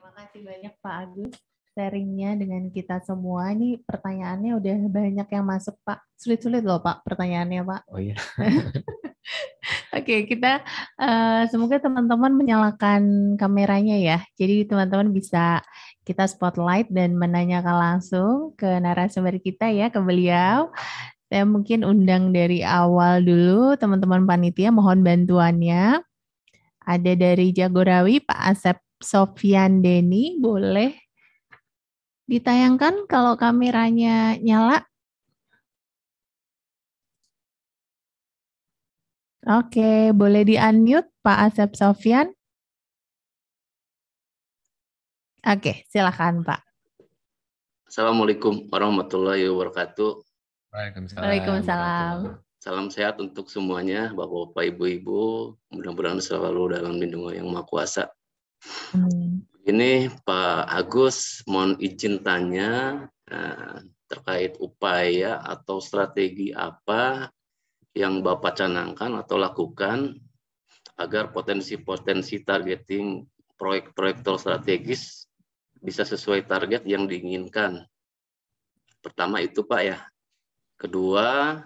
Makasih banyak Pak Agus sharingnya dengan kita semua. Ini pertanyaannya udah banyak yang masuk Pak. Sulit-sulit loh Pak pertanyaannya Pak. Oh iya. Oke, kita semoga teman-teman menyalakan kameranya ya. Jadi teman-teman bisa kita spotlight dan menanyakan langsung ke narasumber kita ya, ke beliau. Saya mungkin undang dari awal dulu teman-teman panitia, mohon bantuannya. Ada dari Jagorawi, Pak Asep Sofyan Deni, boleh ditayangkan kalau kameranya nyala? Oke, boleh di-unmute Pak Asep Sofyan? Oke, silakan Pak. Assalamualaikum warahmatullahi wabarakatuh. Waalaikumsalam. Salam sehat untuk semuanya, Bapak-bapak, Ibu-ibu. Mudah-mudahan selalu dalam lindungan Yang Maha Kuasa. Ini Pak Agus, mohon izin tanya terkait upaya atau strategi apa yang Bapak canangkan atau lakukan agar potensi-potensi targeting proyek-proyek tol strategis bisa sesuai target yang diinginkan. Pertama itu Pak ya. Kedua,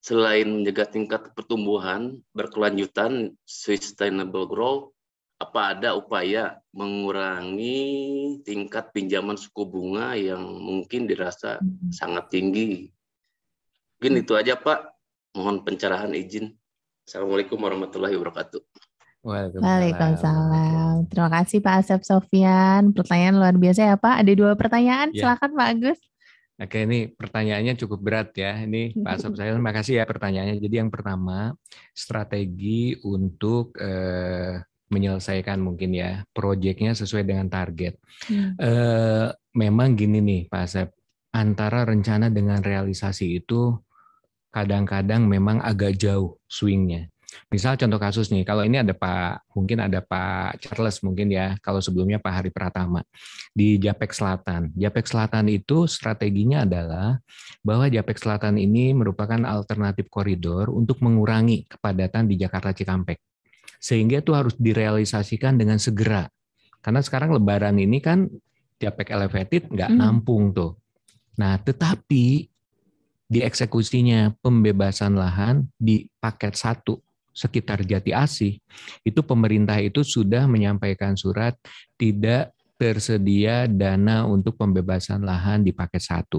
selain menjaga tingkat pertumbuhan berkelanjutan sustainable growth, apa ada upaya mengurangi tingkat pinjaman suku bunga yang mungkin dirasa sangat tinggi? Mungkin itu aja Pak. Mohon pencerahan izin. Assalamualaikum warahmatullahi wabarakatuh. Waalaikumsalam. Terima kasih Pak Asep Sofyan. Pertanyaan luar biasa ya Pak. Ada 2 pertanyaan. Ya. Silakan Pak Agus. Oke, ini pertanyaannya cukup berat ya. Ini Pak Asep, saya terima kasih ya pertanyaannya. Jadi yang pertama, strategi untuk menyelesaikan mungkin ya proyeknya sesuai dengan target. Memang gini nih Pak Asep, antara rencana dengan realisasi itu kadang-kadang memang agak jauh swingnya. Misal contoh kasus nih, kalau ini ada mungkin ada Pak Charles mungkin ya, kalau sebelumnya Pak Hari Pratama di Japek Selatan. Japek Selatan itu strateginya adalah bahwa Japek Selatan ini merupakan alternatif koridor untuk mengurangi kepadatan di Jakarta Cikampek. Sehingga itu harus direalisasikan dengan segera. Karena sekarang Lebaran ini kan Japek Elevated nggak nampung tuh. Nah, tetapi di eksekusinya pembebasan lahan di paket 1 sekitar Jati Asih, itu pemerintah itu sudah menyampaikan surat tidak tersedia dana untuk pembebasan lahan di paket 1.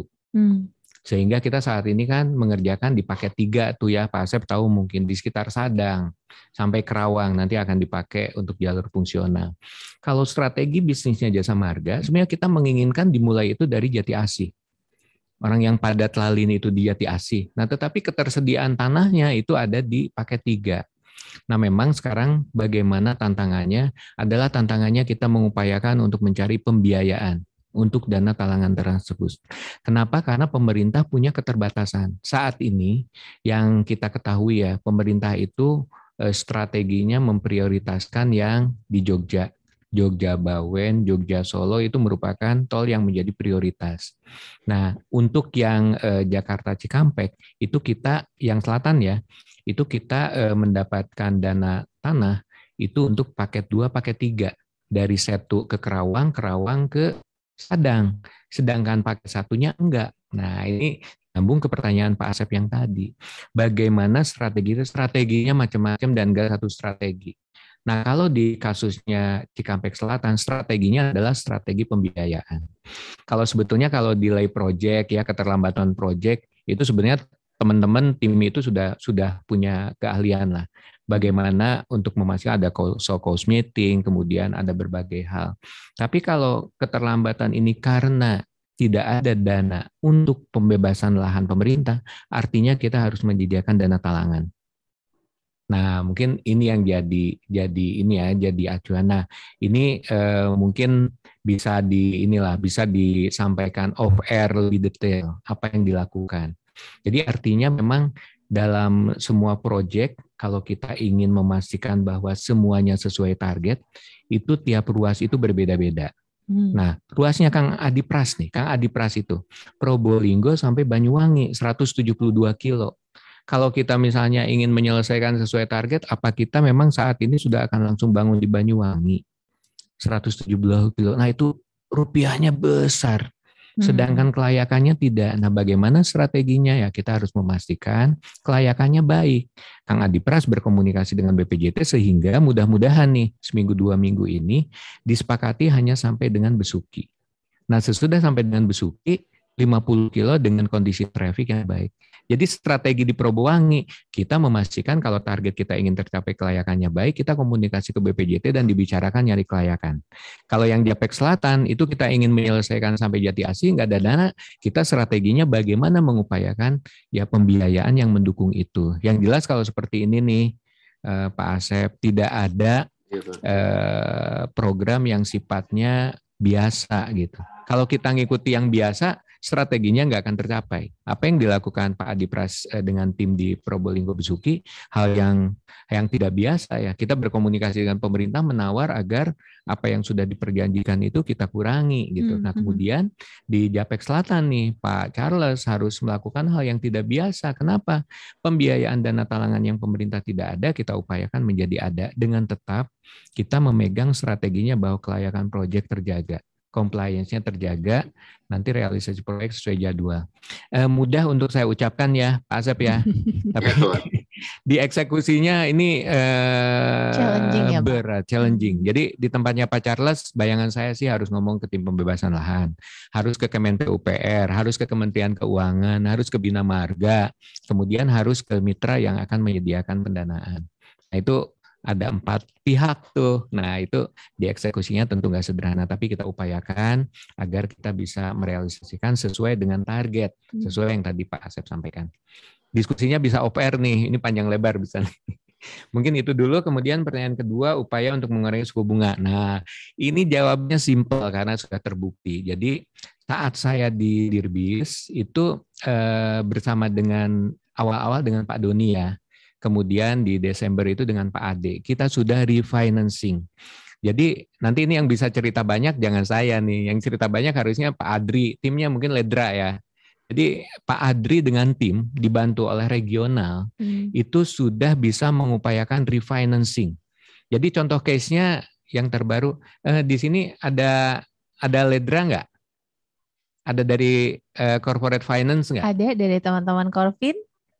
Sehingga kita saat ini kan mengerjakan di paket 3 tuh ya, Pak Asep tahu mungkin di sekitar Sadang sampai Kerawang nanti akan dipakai untuk jalur fungsional. Kalau strategi bisnisnya Jasa Marga, sebenarnya kita menginginkan dimulai itu dari Jati Asih. Orang yang padat lalin itu di Jati Asih. Nah, tetapi ketersediaan tanahnya itu ada di paket 3. Nah, memang sekarang bagaimana tantangannya adalah tantangannya kita mengupayakan untuk mencari pembiayaan untuk dana talangan tersebut. Kenapa? Karena pemerintah punya keterbatasan. Saat ini yang kita ketahui ya, pemerintah itu strateginya memprioritaskan yang di Jogja. Jogja Bawen, Jogja Solo itu merupakan tol yang menjadi prioritas. Nah, untuk yang Jakarta Cikampek itu kita yang selatan ya, itu kita mendapatkan dana tanah itu untuk paket 2, paket 3 dari Setu ke Kerawang, Kerawang ke Sadang. Sedangkan paket 1-nya enggak. Nah, ini nyambung ke pertanyaan Pak Asep yang tadi. Bagaimana strategi itu? Strateginya macam-macam dan enggak satu strategi. Nah, kalau di kasusnya Cikampek Selatan, strateginya adalah strategi pembiayaan. Kalau sebetulnya kalau delay project ya, keterlambatan project, itu sebenarnya teman-teman tim itu sudah punya keahlian lah. Bagaimana untuk memastikan ada so-cause meeting, kemudian ada berbagai hal. Tapi kalau keterlambatan ini karena tidak ada dana untuk pembebasan lahan pemerintah, artinya kita harus menyediakan dana talangan. Nah, mungkin ini yang jadi acuan. Nah, ini mungkin bisa bisa disampaikan off air lebih detail apa yang dilakukan. Jadi artinya memang dalam semua proyek kalau kita ingin memastikan bahwa semuanya sesuai target, itu tiap ruas itu berbeda-beda. Nah, ruasnya Kang Adipras nih, Kang Adipras itu Probolinggo sampai Banyuwangi 172 kilo. Kalau kita misalnya ingin menyelesaikan sesuai target, apa kita memang saat ini sudah akan langsung bangun di Banyuwangi 170 kilo? Nah itu rupiahnya besar. Sedangkan kelayakannya tidak. Nah, bagaimana strateginya? Ya, kita harus memastikan kelayakannya baik. Kang Adipras berkomunikasi dengan BPJT sehingga mudah-mudahan nih seminggu 2 minggu ini disepakati hanya sampai dengan Besuki. Nah, sesudah sampai dengan Besuki, 50 kilo dengan kondisi traffic yang baik. Jadi strategi di Probowangi, kita memastikan kalau target kita ingin tercapai kelayakannya baik, kita komunikasi ke BPJT dan dibicarakan nyari kelayakan. Kalau yang di Apex Selatan, itu kita ingin menyelesaikan sampai Jati Asih, nggak ada dana, kita strateginya bagaimana mengupayakan ya pembiayaan yang mendukung itu. Yang jelas kalau seperti ini nih, Pak Asep, tidak ada program yang sifatnya biasa gitu. Kalau kita ngikuti yang biasa, strateginya nggak akan tercapai. Apa yang dilakukan Pak Adipras dengan tim di Probolinggo Besuki, hal yang tidak biasa ya. Kita berkomunikasi dengan pemerintah menawar agar apa yang sudah diperjanjikan itu kita kurangi gitu. Nah kemudian di Japek Selatan nih Pak Charles harus melakukan hal yang tidak biasa. Kenapa? Pembiayaan dana talangan yang pemerintah tidak ada, kita upayakan menjadi ada dengan tetap kita memegang strateginya bahwa kelayakan proyek terjaga, compliance-nya terjaga, nanti realisasi proyek sesuai jadwal. Mudah untuk saya ucapkan ya, Pak Asep ya. Tapi di eksekusinya ini challenging ya, Pak? berat, challenging. Jadi di tempatnya Pak Charles, bayangan saya sih harus ngomong ke tim pembebasan lahan, harus ke Kemen PUPR, harus ke Kementerian Keuangan, harus ke Bina Marga, kemudian harus ke mitra yang akan menyediakan pendanaan. Nah itu ada 4 pihak tuh. Nah itu dieksekusinya tentu nggak sederhana, tapi kita upayakan agar kita bisa merealisasikan sesuai dengan target, sesuai yang tadi Pak Asep sampaikan. Diskusinya bisa off-air nih, ini panjang lebar bisa nih. Mungkin itu dulu, kemudian pertanyaan kedua, upaya untuk mengurangi suku bunga. Nah ini jawabnya simpel karena sudah terbukti. Jadi saat saya di Dirbis itu bersama dengan awal-awal dengan Pak Doni ya, kemudian di Desember itu dengan Pak Ade, kita sudah refinancing. Jadi nanti ini yang bisa cerita banyak jangan saya nih, yang cerita banyak harusnya Pak Adri, timnya mungkin Ledra ya. Jadi Pak Adri dengan tim dibantu oleh regional itu sudah bisa mengupayakan refinancing. Jadi contoh case-nya yang terbaru di sini ada Ledra nggak? Ada dari corporate finance nggak? Ada dari teman-teman Corvin,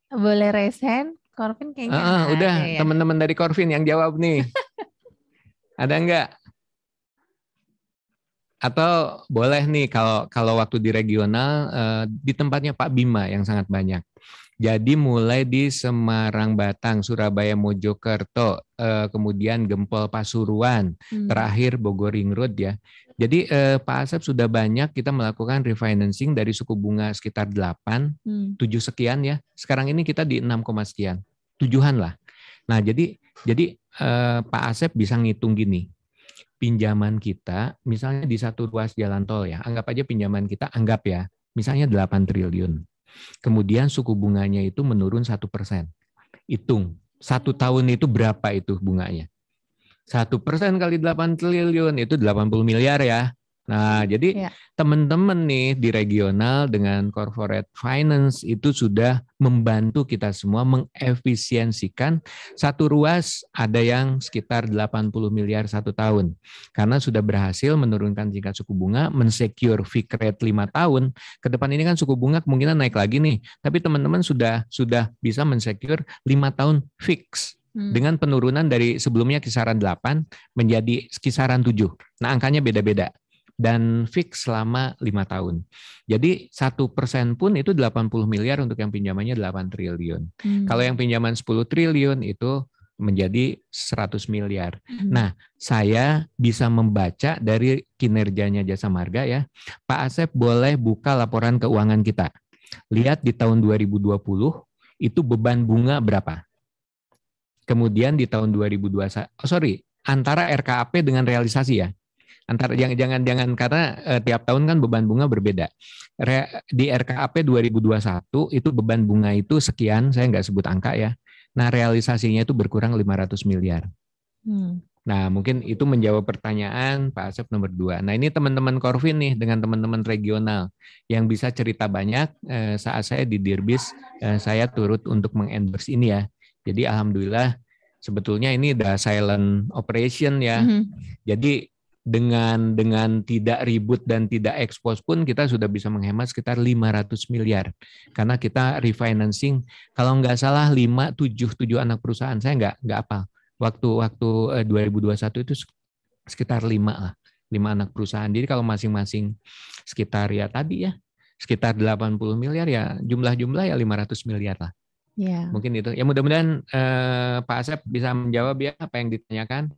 boleh resen. Corvin kayaknya udah ya. Teman-teman dari Corvin yang jawab nih. Ada enggak? Atau boleh nih kalau waktu di regional di tempatnya Pak Bima yang sangat banyak. Jadi mulai di Semarang, Batang, Surabaya, Mojokerto, kemudian Gempol, Pasuruan, terakhir Bogor Ring Road ya. Jadi Pak Asep sudah banyak kita melakukan refinancing dari suku bunga sekitar 8, 7 sekian ya. Sekarang ini kita di 6, sekian, 7-an lah. Nah jadi Pak Asep bisa ngitung gini, pinjaman kita misalnya di satu ruas jalan tol ya, anggap aja pinjaman kita misalnya 8 triliun. Kemudian suku bunganya itu menurun 1%. Hitung, 1 tahun itu berapa itu bunganya? 1% kali 8 triliun itu 80 miliar ya. Nah, jadi teman-teman nih di regional dengan corporate finance itu sudah membantu kita semua mengefisiensikan satu ruas ada yang sekitar 80 miliar 1 tahun. Karena sudah berhasil menurunkan tingkat suku bunga, mensecure fixed rate 5 tahun. Ke depan ini kan suku bunga kemungkinan naik lagi nih, tapi teman-teman sudah bisa mensecure 5 tahun fix. Dengan penurunan dari sebelumnya kisaran 8 menjadi kisaran 7. Nah, angkanya beda-beda. Dan fix selama 5 tahun. Jadi 1% pun itu 80 miliar untuk yang pinjamannya 8 triliun. Kalau yang pinjaman 10 triliun itu menjadi 100 miliar. Nah, saya bisa membaca dari kinerjanya Jasa Marga ya. Pak Asep boleh buka laporan keuangan kita. Lihat di tahun 2020 itu beban bunga berapa. Kemudian di tahun 2021, antara RKAP dengan realisasi ya. Jangan karena tiap tahun kan beban bunga berbeda. Di RKAP 2021 itu beban bunga itu sekian, saya nggak sebut angka ya. Nah realisasinya itu berkurang 500 miliar. Nah, mungkin itu menjawab pertanyaan Pak Asep nomor 2. Nah, ini teman-teman Corvin nih dengan teman-teman regional yang bisa cerita banyak. Saat saya di Dirbis, saya turut untuk mengendorse ini ya. Jadi alhamdulillah sebetulnya ini udah silent operation ya. Jadi dengan tidak ribut dan tidak expose pun kita sudah bisa menghemat sekitar 500 miliar. Karena kita refinancing, kalau nggak salah 7 anak perusahaan, saya nggak apa. Waktu 2021 itu sekitar 5 anak perusahaan. Jadi kalau masing-masing sekitar ya tadi ya, sekitar 80 miliar ya, jumlah-jumlah ya 500 miliar lah. Ya. Mungkin itu. Ya mudah-mudahan Pak Asep bisa menjawab ya apa yang ditanyakan.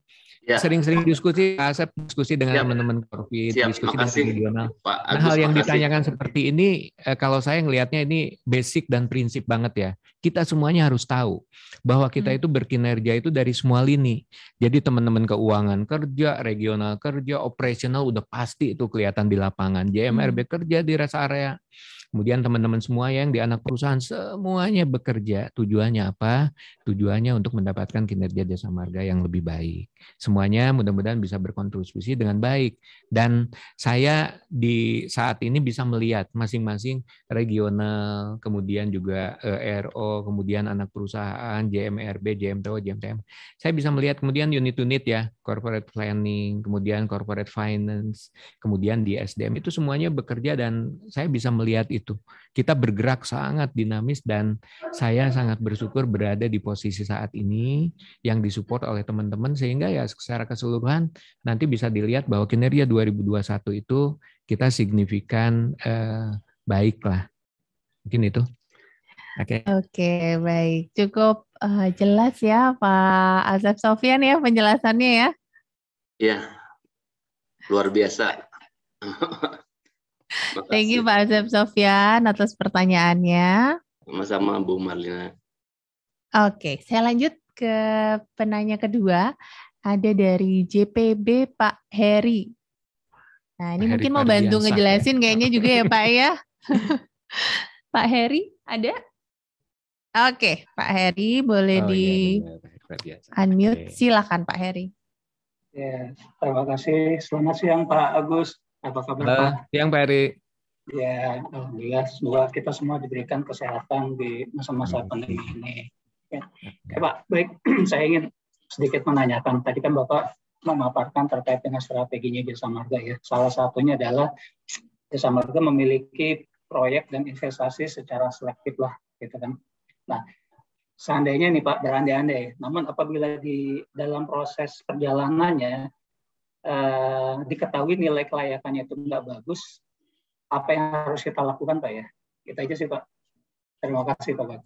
Ya. Sering-sering diskusi, Pak Asep diskusi dengan teman-teman Corvin, diskusi dengan regional. Nah, hal yang ditanyakan seperti ini, kalau saya ngelihatnya ini basic dan prinsip banget ya. Kita semuanya harus tahu bahwa kita itu berkinerja itu dari semua lini. Jadi teman-teman keuangan kerja, regional kerja, operasional udah pasti itu kelihatan di lapangan. JMRB kerja di rest area. Kemudian teman-teman semua yang di anak perusahaan semuanya bekerja. Tujuannya apa? Tujuannya untuk mendapatkan kinerja Jasa Marga yang lebih baik. Semuanya mudah-mudahan bisa berkontribusi dengan baik. Dan saya di saat ini bisa melihat masing-masing regional, kemudian juga RO, kemudian anak perusahaan, JMRB, JMTO, JMTM. Saya bisa melihat kemudian unit-unit ya, corporate planning, kemudian corporate finance, kemudian di SDM itu semuanya bekerja dan saya bisa melihat itu. Kita bergerak sangat dinamis dan saya sangat bersyukur berada di posisi saat ini yang disupport oleh teman-teman sehingga ya secara keseluruhan nanti bisa dilihat bahwa kinerja 2021 itu kita signifikan baik lah. Mungkin itu. Oke, baik. Cukup jelas ya Pak Asep Sofyan ya penjelasannya ya. Ya, luar biasa. Thank you Pak Asep Sofyan atas pertanyaannya. Sama-sama Bu Marlina. Oke, saya lanjut ke penanya kedua. Ada dari JPB Pak Heri. Nah, ini mungkin mau bantu ngejelasin kayaknya juga ya Pak ya. Pak Heri, ada? Oke, Pak Heri boleh unmute. Silakan Pak Heri. Ya, terima kasih. Selamat siang Pak Agus. Apa kabar Pak? Siang Pak Heri. Ya, alhamdulillah semoga kita semua diberikan kesehatan di masa-masa pandemi ini. Ya. Oke Pak, baik. Saya ingin sedikit menanyakan. Tadi kan Bapak memaparkan terkait dengan strateginya Jasa Marga ya. Salah satunya adalah Jasa Marga memiliki proyek dan investasi secara selektif lah, gitu kan. Nah, seandainya nih Pak berandai-andai, namun apabila di dalam proses perjalanannya diketahui nilai kelayakannya itu nggak bagus, apa yang harus kita lakukan Pak ya? Itu aja sih Pak. Terima kasih Pak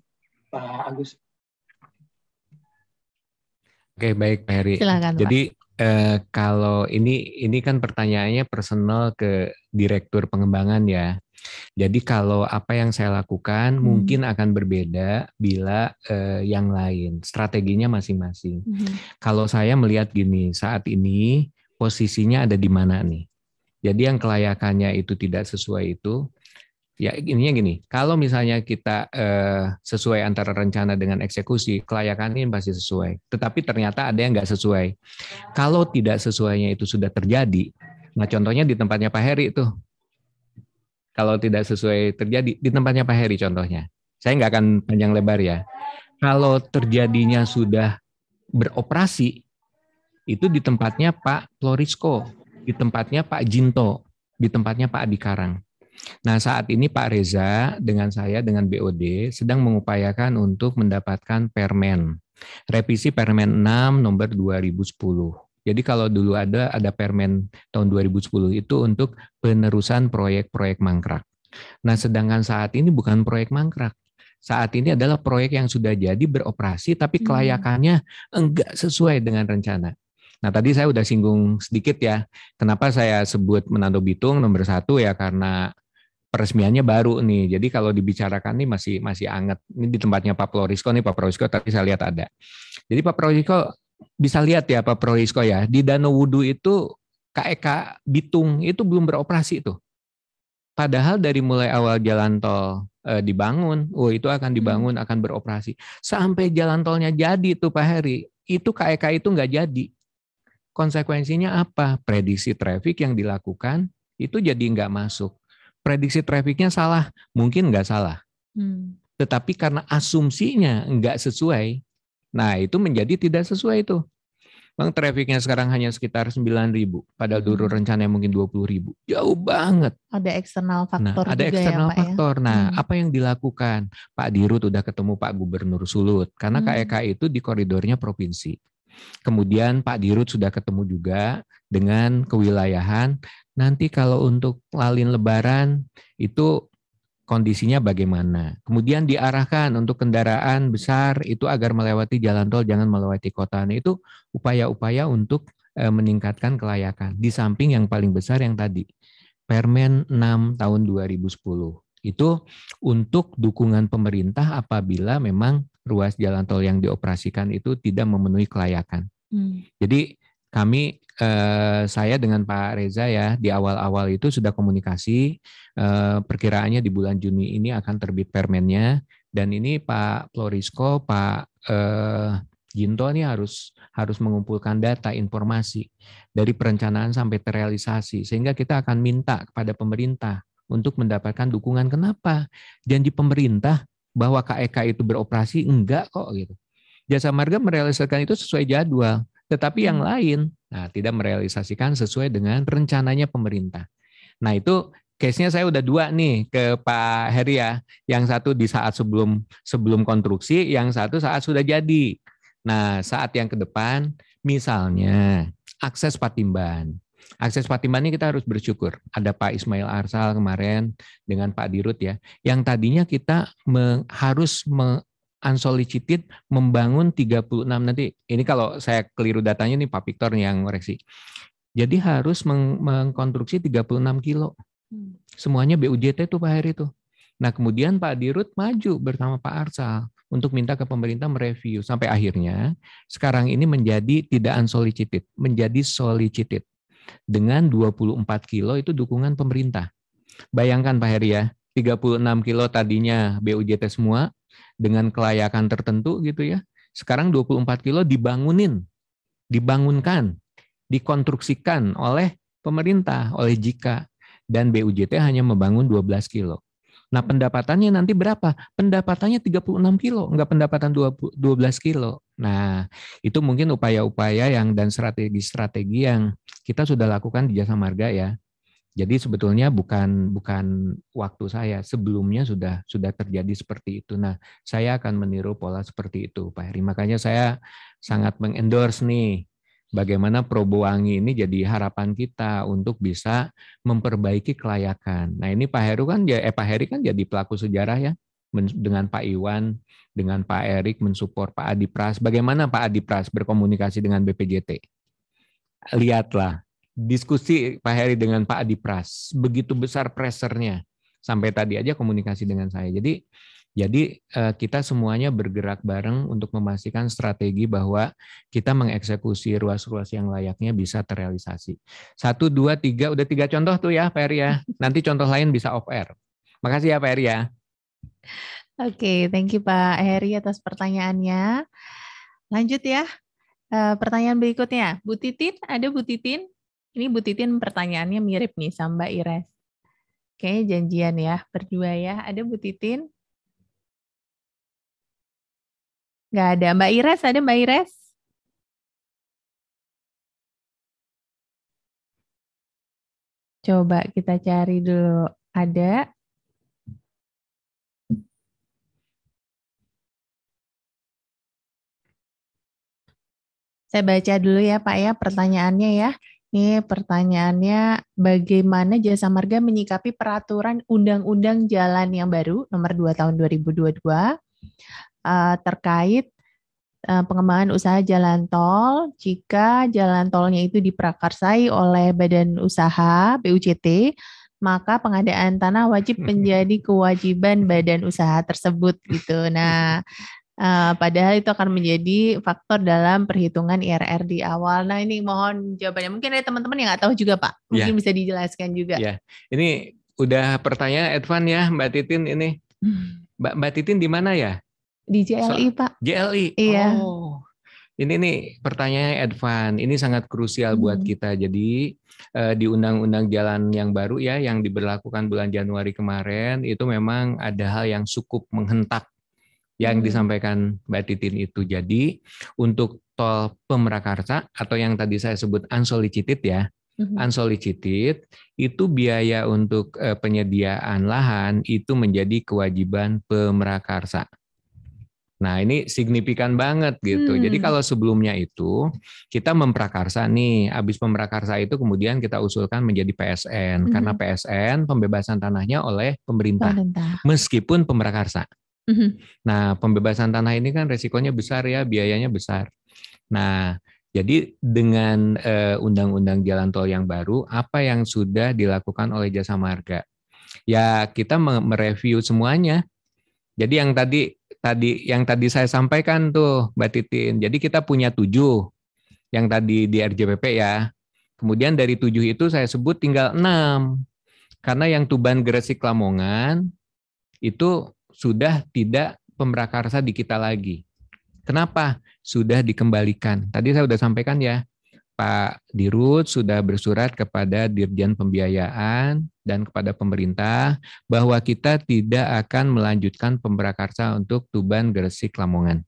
Agus. Oke, baik Pak Heri. Silakan, jadi kalau ini kan pertanyaannya personal ke Direktur Pengembangan ya. Jadi kalau apa yang saya lakukan mungkin akan berbeda bila yang lain. Strateginya masing-masing. Kalau saya melihat gini, saat ini posisinya ada di mana nih? Jadi yang kelayakannya itu tidak sesuai itu, ya ininya gini, kalau misalnya kita sesuai antara rencana dengan eksekusi, kelayakan ini pasti sesuai. Tetapi ternyata ada yang nggak sesuai. Kalau tidak sesuainya itu sudah terjadi, nah contohnya di tempatnya Pak Heri itu. Kalau tidak sesuai terjadi, di tempatnya Pak Heri contohnya. Saya nggak akan panjang lebar ya. Kalau terjadinya sudah beroperasi, itu di tempatnya Pak Florisko, di tempatnya Pak Jinto, di tempatnya Pak Adi Karang. Nah saat ini Pak Reza dengan saya dengan BOD sedang mengupayakan untuk mendapatkan Permen. Revisi Permen 6 nomor 2010. Jadi kalau dulu ada Permen tahun 2010 itu untuk penerusan proyek-proyek mangkrak. Nah sedangkan saat ini bukan proyek mangkrak. Saat ini adalah proyek yang sudah jadi beroperasi tapi kelayakannya enggak sesuai dengan rencana. Nah tadi saya udah singgung sedikit ya, kenapa saya sebut Menado Bitung nomor 1 ya karena peresmiannya baru nih. Jadi kalau dibicarakan nih masih anget. Ini di tempatnya Pak Florisko nih, Pak Florisko tadi saya lihat ada. Jadi Pak Florisko bisa lihat ya Pak Florisko ya, di Danau Wudu itu KEK Bitung itu belum beroperasi tuh. Padahal dari mulai awal jalan tol dibangun, itu akan dibangun, akan beroperasi. Sampai jalan tolnya jadi tuh Pak Heri, itu KEK itu nggak jadi. konsekuensinya apa? Prediksi traffic yang dilakukan itu jadi nggak masuk. Prediksi trafficnya salah, mungkin nggak salah. Tetapi karena asumsinya nggak sesuai, nah itu menjadi tidak sesuai itu. Bang, trafficnya sekarang hanya sekitar 9.000, padahal dulu rencananya mungkin 20.000. Jauh banget. Ada eksternal faktor ada juga eksternal ya, Pak, faktor. ya? Nah, apa yang dilakukan? Pak Dirut udah ketemu Pak Gubernur Sulut, karena KEK itu di koridornya provinsi. Kemudian Pak Dirut sudah ketemu juga dengan kewilayahan. Nanti kalau untuk lalin lebaran itu kondisinya bagaimana. Kemudian diarahkan untuk kendaraan besar itu agar melewati jalan tol, jangan melewati kota. Nah, itu upaya-upaya untuk meningkatkan kelayakan. Di samping yang paling besar yang tadi, Permen 6 tahun 2010. Itu untuk dukungan pemerintah apabila memang ruas jalan tol yang dioperasikan itu tidak memenuhi kelayakan. Jadi kami, saya dengan Pak Reza ya, di awal-awal itu sudah komunikasi, perkiraannya di bulan Juni ini akan terbit permennya, dan ini Pak Florisko, Pak Ginto ini harus mengumpulkan data, informasi dari perencanaan sampai terrealisasi, sehingga kita akan minta kepada pemerintah untuk mendapatkan dukungan. Kenapa? Janji pemerintah bahwa KEK itu beroperasi, enggak kok gitu. Jasa Marga merealisasikan itu sesuai jadwal, tetapi yang lain tidak merealisasikan sesuai dengan rencananya pemerintah. Nah, itu case-nya saya udah 2 nih ke Pak Heri ya. Yang satu di saat sebelum konstruksi, yang satu saat sudah jadi. Nah, saat yang ke depan, misalnya akses Patimban. Akses Patimban ini kita harus bersyukur. Ada Pak Ismail Arsal kemarin dengan Pak Dirut ya. Yang tadinya kita harus unsolicited membangun 36 nanti. Ini kalau saya keliru datanya nih Pak Victor yang ngoreksi. Jadi harus mengkonstruksi 36 kilo. Semuanya BUJT tuh Pak Heri tuh. Nah, kemudian Pak Dirut maju bersama Pak Arsal untuk minta ke pemerintah mereview. Sampai akhirnya sekarang ini menjadi tidak unsolicited, menjadi solicited. Dengan 24 kilo itu dukungan pemerintah. Bayangkan Pak Heri ya, 36 kilo tadinya BUJT semua, dengan kelayakan tertentu gitu ya. Sekarang 24 kilo dibangunkan, dikonstruksikan oleh pemerintah, oleh JIKA, dan BUJT hanya membangun 12 kilo. Nah, pendapatannya nanti berapa? Pendapatannya 36 kilo, enggak pendapatan 12 kilo. Nah, itu mungkin upaya-upaya dan strategi-strategi yang kita sudah lakukan di Jasa Marga ya. Jadi sebetulnya bukan waktu saya, sebelumnya sudah terjadi seperti itu. Nah, saya akan meniru pola seperti itu, Pak Heri. Makanya saya sangat mengendorse nih bagaimana Probowangi ini jadi harapan kita untuk bisa memperbaiki kelayakan. Nah, ini Pak Heri kan jadi pelaku sejarah ya, dengan Pak Iwan, dengan Pak Erik mensupport Pak Adipras. Bagaimana Pak Adipras berkomunikasi dengan BPJT? Lihatlah diskusi Pak Heri dengan Pak Adipras, begitu besar pressure-nya. Sampai tadi aja komunikasi dengan saya. Jadi kita semuanya bergerak bareng untuk memastikan strategi bahwa kita mengeksekusi ruas-ruas yang layaknya bisa terrealisasi. 1, 2, 3, udah 3 contoh tuh ya Pak Heri ya. Nanti contoh lain bisa off air. Makasih ya Pak Heri ya. Oke, thank you Pak Heri atas pertanyaannya. Lanjut ya, pertanyaan berikutnya. Bu Titin, ada Bu Titin? Ini Bu Titin pertanyaannya mirip nih sama Mbak Ires. Kayaknya janjian ya, berdua ya. Ada Bu Titin? Nggak ada. Mbak Ires, ada Mbak Ires? Coba kita cari dulu. Ada? Saya baca dulu ya Pak ya pertanyaannya ya. Ini pertanyaannya, bagaimana Jasa Marga menyikapi peraturan Undang-Undang Jalan yang baru nomor 2 tahun 2022 terkait pengembangan usaha jalan tol jika jalan tolnya itu diprakarsai oleh badan usaha BUJT, maka pengadaan tanah wajib menjadi kewajiban badan usaha tersebut gitu. Nah, padahal itu akan menjadi faktor dalam perhitungan IRR di awal. Nah, ini mohon jawabannya. Mungkin ada teman-teman yang nggak tahu juga, Pak. Mungkin bisa dijelaskan juga. Ya, ini udah pertanyaan advance ya, Mbak Titin ini. Mbak Titin di mana ya? Di JLI, Pak. JLI. Iya. Oh, Ini nih pertanyaannya advance. Ini sangat krusial buat kita. Jadi di Undang-Undang Jalan yang baru ya, yang diberlakukan bulan Januari kemarin, itu memang ada hal yang cukup menghentak yang disampaikan Mbak Titin itu. Jadi untuk tol Pemrakarsa atau yang tadi saya sebut unsolicited ya, unsolicited itu biaya untuk penyediaan lahan itu menjadi kewajiban Pemrakarsa. Nah, ini signifikan banget gitu. Jadi kalau sebelumnya itu kita memprakarsa nih, habis memprakarsa itu kemudian kita usulkan menjadi PSN karena PSN pembebasan tanahnya oleh pemerintah. Meskipun pemrakarsa. Nah, pembebasan tanah ini kan resikonya besar ya, biayanya besar. Nah, jadi dengan Undang-Undang Jalan Tol yang baru, apa yang sudah dilakukan oleh Jasa Marga? Ya, kita mereview semuanya. Jadi yang tadi saya sampaikan tuh Mbak Titin. Jadi kita punya 7 yang tadi di RJPP ya. Kemudian dari 7 itu saya sebut tinggal 6. Karena yang Tuban, Gresik, Lamongan itu sudah tidak pemrakarsa di kita lagi. Kenapa? Sudah dikembalikan. Tadi saya sudah sampaikan ya, Pak Dirut sudah bersurat kepada Dirjen Pembiayaan dan kepada pemerintah bahwa kita tidak akan melanjutkan pemrakarsa untuk Tuban, Gresik, Lamongan.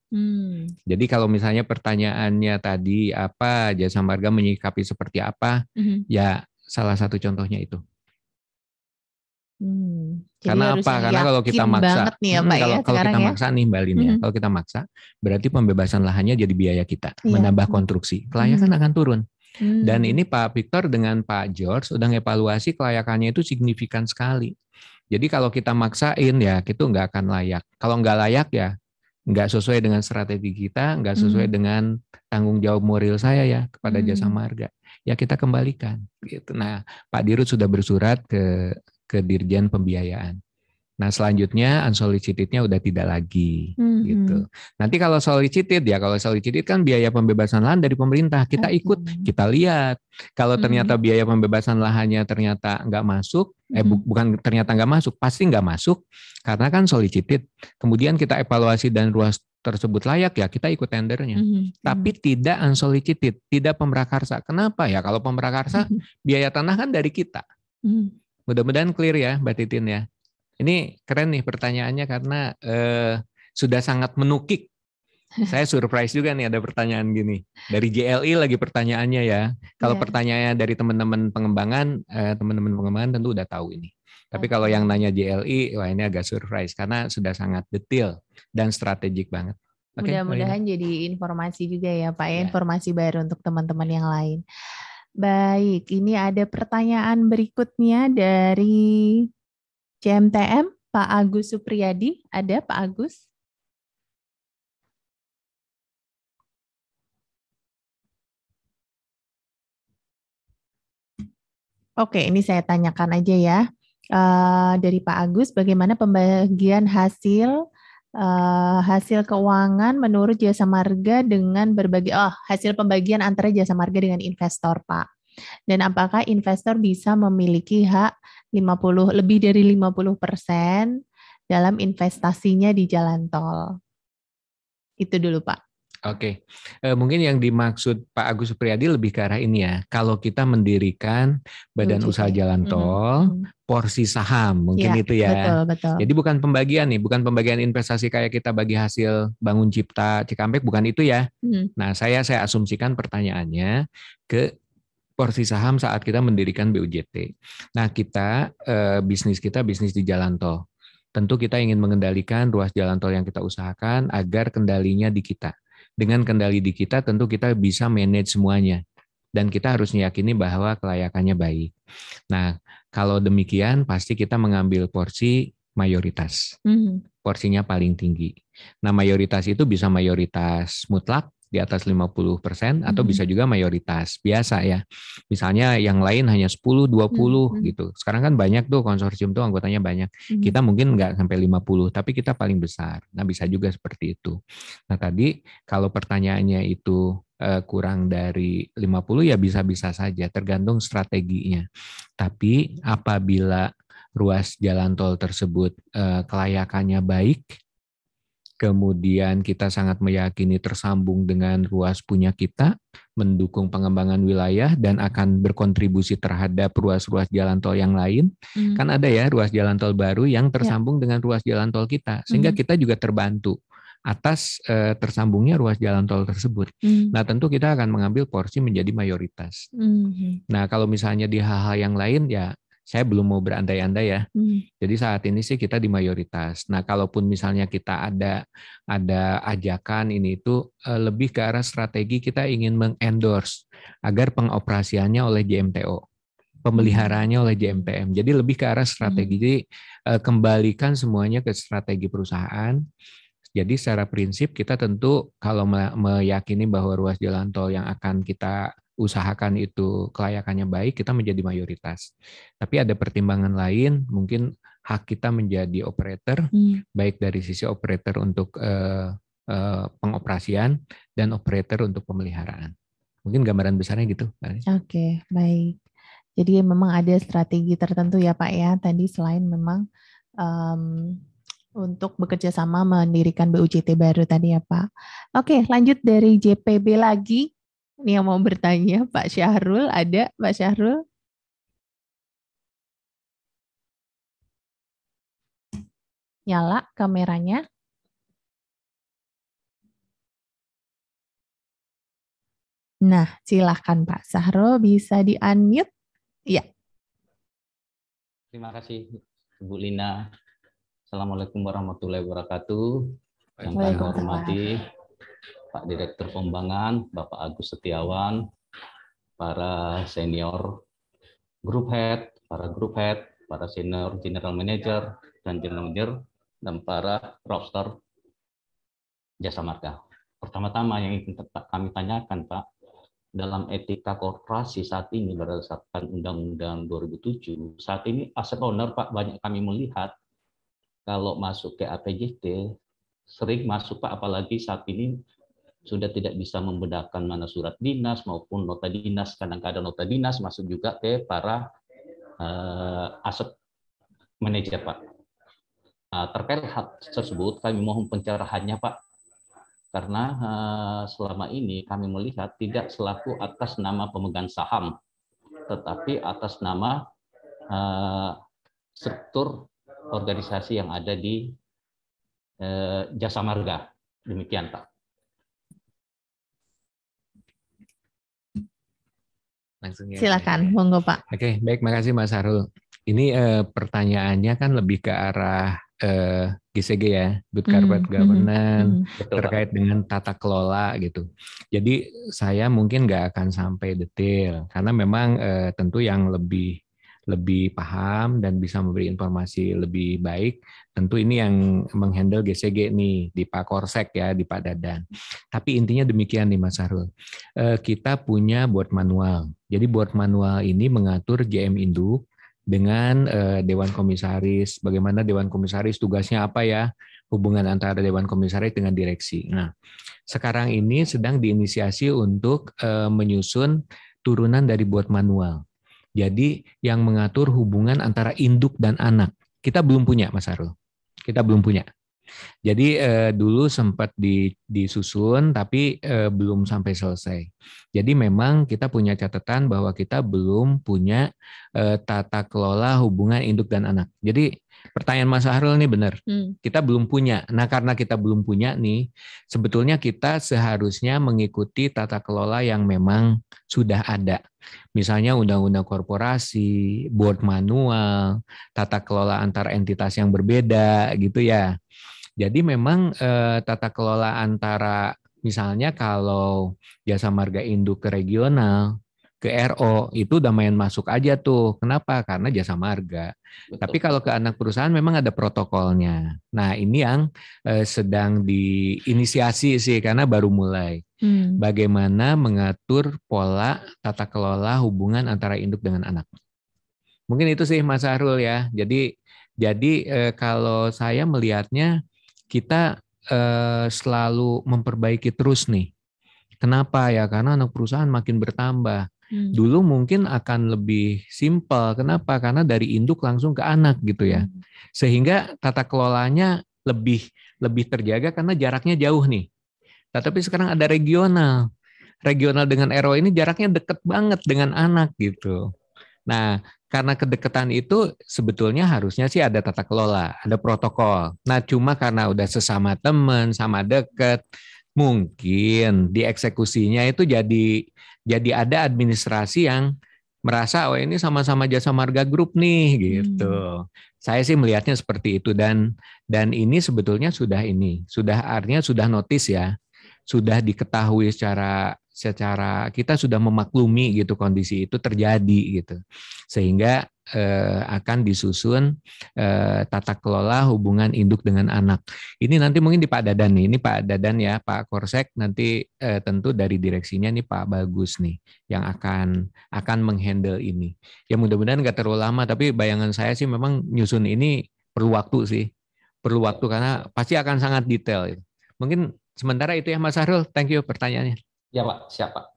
Jadi kalau misalnya pertanyaannya tadi apa Jasa Marga menyikapi seperti apa, ya salah satu contohnya itu. Karena apa? Karena kalau kita maksa, nih ya, Pak, kalau kita maksa nih Mbak Lin ya, kalau kita maksa, berarti pembebasan lahannya jadi biaya kita, menambah konstruksi, kelayakan akan turun. Dan ini Pak Victor dengan Pak George udah ngevaluasi kelayakannya itu signifikan sekali. Jadi kalau kita maksain ya, itu nggak akan layak. Kalau nggak layak ya, nggak sesuai dengan strategi kita, nggak sesuai dengan tanggung jawab moral saya ya kepada Jasa Marga. Ya kita kembalikan. Gitu. Nah, Pak Dirut sudah bersurat ke Dirjen Pembiayaan. Nah selanjutnya unsolicited-nya udah tidak lagi gitu. Nanti kalau solicited ya, kalau solicited kan biaya pembebasan lahan dari pemerintah, kita ikut, kita lihat. Kalau ternyata biaya pembebasan lahannya ternyata nggak masuk, bukan ternyata nggak masuk, pasti nggak masuk karena kan solicited. Kemudian kita evaluasi dan ruas tersebut layak ya, kita ikut tendernya. Tapi tidak unsolicited, tidak pemrakarsa. Kenapa ya? Kalau pemrakarsa biaya tanah kan dari kita. Mudah-mudahan clear ya Mbak Titin ya. Ini keren nih pertanyaannya karena sudah sangat menukik. Saya surprise juga nih ada pertanyaan gini. Dari JLI lagi pertanyaannya ya. Kalau pertanyaannya dari teman-teman pengembangan tentu udah tahu ini. Tapi kalau yang nanya JLI, wah ini agak surprise karena sudah sangat detail dan strategik banget. Mudah-mudahan jadi informasi juga ya Pak ya, informasi baru untuk teman-teman yang lain. Baik, ini ada pertanyaan berikutnya dari CMTM, Pak Agus Supriyadi. Ada Pak Agus? Oke, ini saya tanyakan aja ya. Dari Pak Agus, bagaimana pembagian hasil keuangan menurut Jasa Marga dengan berbagai hasil pembagian antara Jasa Marga dengan investor, Pak. Dan apakah investor bisa memiliki hak lebih dari 50% dalam investasinya di jalan tol? Itu dulu, Pak. Oke, mungkin yang dimaksud Pak Agus Supriyadi lebih ke arah ini ya. Kalau kita mendirikan badan usaha jalan tol, porsi saham mungkin itu ya. Betul. Jadi bukan pembagian nih, bukan pembagian investasi kayak kita bagi hasil Bangun Cipta Cikampek, bukan itu ya. Nah, saya asumsikan pertanyaannya ke porsi saham saat kita mendirikan BUJT. Nah, kita bisnis di jalan tol. Tentu kita ingin mengendalikan ruas jalan tol yang kita usahakan agar kendalinya di kita. Dengan kendali di kita, tentu kita bisa manage semuanya. Dan kita harus meyakini bahwa kelayakannya baik. Nah, kalau demikian, pasti kita mengambil porsi mayoritas. Porsinya paling tinggi. Nah, mayoritas itu bisa mayoritas mutlak, di atas 50% atau bisa juga mayoritas biasa ya. Misalnya yang lain hanya 10, 20 gitu. Sekarang kan banyak tuh konsorsium tuh anggotanya banyak. Kita mungkin nggak sampai 50, tapi kita paling besar. Nah bisa juga seperti itu. Nah tadi kalau pertanyaannya itu kurang dari 50 ya bisa-bisa saja, tergantung strateginya. Tapi apabila ruas jalan tol tersebut kelayakannya baik, kemudian kita sangat meyakini tersambung dengan ruas punya kita, mendukung pengembangan wilayah dan akan berkontribusi terhadap ruas-ruas jalan tol yang lain. Kan ada ya ruas jalan tol baru yang tersambung dengan ruas jalan tol kita, sehingga kita juga terbantu atas tersambungnya ruas jalan tol tersebut. Nah, tentu kita akan mengambil porsi menjadi mayoritas. Nah, kalau misalnya di hal-hal yang lain ya saya belum mau berandai-andai ya. Jadi saat ini sih kita di mayoritas. Nah, kalaupun misalnya kita ada ajakan ini itu lebih ke arah strategi kita ingin mengendorse agar pengoperasiannya oleh JMTO, pemeliharaannya oleh JMPM. Jadi lebih ke arah strategi. Jadi kembalikan semuanya ke strategi perusahaan. Jadi secara prinsip kita tentu kalau meyakini bahwa ruas jalan tol yang akan kita usahakan itu kelayakannya baik, kita menjadi mayoritas. Tapi ada pertimbangan lain, mungkin hak kita menjadi operator, baik dari sisi operator untuk pengoperasian dan operator untuk pemeliharaan. Mungkin gambaran besarnya gitu. Oke, baik. Jadi memang ada strategi tertentu ya Pak ya, tadi selain memang untuk bekerja sama mendirikan BUJT baru tadi ya Pak. Oke, lanjut dari JPB lagi. Ini yang mau bertanya, Pak Syahrul, ada Pak Syahrul? Nyala kameranya. Nah, silakan Pak Syahrul, bisa di-unmute? Ya. Terima kasih, Bu Lina. Assalamualaikum warahmatullahi wabarakatuh. Yang kami hormati Pak Direktur Pembangunan, Bapak Agus Setiawan, para senior group head, para senior general manager dan general manager, dan para roster Jasa Marga. Pertama-tama yang ingin kami tanyakan, Pak, dalam etika korporasi saat ini berdasarkan Undang-Undang 2007, saat ini aset owner, Pak, banyak kami melihat kalau masuk ke APJT sering masuk, Pak, apalagi saat ini sudah tidak bisa membedakan mana surat dinas maupun nota dinas. Kadang-kadang nota dinas masuk juga ke para aset manajer, Pak. Terkait hal tersebut, kami mohon pencerahannya, Pak. Karena selama ini kami melihat tidak selaku atas nama pemegang saham, tetapi atas nama struktur organisasi yang ada di Jasa Marga. Demikian, Pak. Langsung ya. Silakan, monggo Pak. Oke, baik, makasih Mas Harul. Ini pertanyaannya kan lebih ke arah GCG ya, Good Corporate Governance, terkait dengan tata kelola gitu. Jadi saya mungkin nggak akan sampai detail, karena memang tentu yang lebih paham dan bisa memberi informasi lebih baik, tentu ini yang menghandle GCG nih, di Pak Korsek ya, di Pak Dadan. Tapi intinya demikian nih Mas Harul. Kita punya board manual. Jadi board manual ini mengatur JM Induk dengan Dewan Komisaris, bagaimana Dewan Komisaris tugasnya apa ya, hubungan antara Dewan Komisaris dengan direksi. Nah, sekarang ini sedang diinisiasi untuk menyusun turunan dari board manual. Jadi yang mengatur hubungan antara induk dan anak. Kita belum punya, Mas Harul. Kita belum punya. Jadi dulu sempat disusun, tapi belum sampai selesai. Jadi memang kita punya catatan bahwa kita belum punya tata kelola hubungan induk dan anak. Jadi pertanyaan Mas Harul ini benar. Kita belum punya. Nah, karena kita belum punya nih, sebetulnya kita seharusnya mengikuti tata kelola yang memang sudah ada. Misalnya undang-undang korporasi, board manual, tata kelola antar entitas yang berbeda gitu ya. Jadi memang tata kelola antara misalnya kalau Jasa Marga Induk ke regional, ke RO itu udah main masuk aja tuh. Kenapa? Karena Jasa Marga. Betul. Tapi kalau ke anak perusahaan memang ada protokolnya. Nah, ini yang sedang diinisiasi sih karena baru mulai. Bagaimana mengatur pola tata kelola hubungan antara induk dengan anak. Mungkin itu sih Mas Harul ya. Jadi kalau saya melihatnya kita selalu memperbaiki terus nih. Kenapa ya? Karena anak perusahaan makin bertambah. Dulu mungkin akan lebih simpel. Kenapa? Karena dari induk langsung ke anak gitu ya. Sehingga tata kelolanya lebih lebih terjaga karena jaraknya jauh nih. Tetapi sekarang ada regional. Regional dengan RO ini jaraknya deket banget dengan anak gitu. Nah, karena kedekatan itu sebetulnya harusnya sih ada tata kelola, ada protokol. Nah, cuma karena udah sesama teman, sama deket, mungkin dieksekusinya itu jadi ada administrasi yang merasa oh ini sama-sama Jasa Marga Group nih gitu. Saya sih melihatnya seperti itu dan ini sebetulnya sudah artinya sudah notice ya, sudah diketahui secara kita sudah memaklumi gitu kondisi itu terjadi gitu, sehingga akan disusun tata kelola hubungan induk dengan anak. Ini nanti mungkin di Pak Dadan nih, ini Pak Dadan ya, Pak Korsek nanti tentu dari direksinya nih Pak Bagus nih yang akan menghandle ini. Ya mudah-mudahan nggak terlalu lama, tapi bayangan saya sih memang nyusun ini perlu waktu sih, perlu waktu karena pasti akan sangat detail. Mungkin sementara itu ya Mas Sahrul, thank you pertanyaannya. Ya Pak, siap Pak.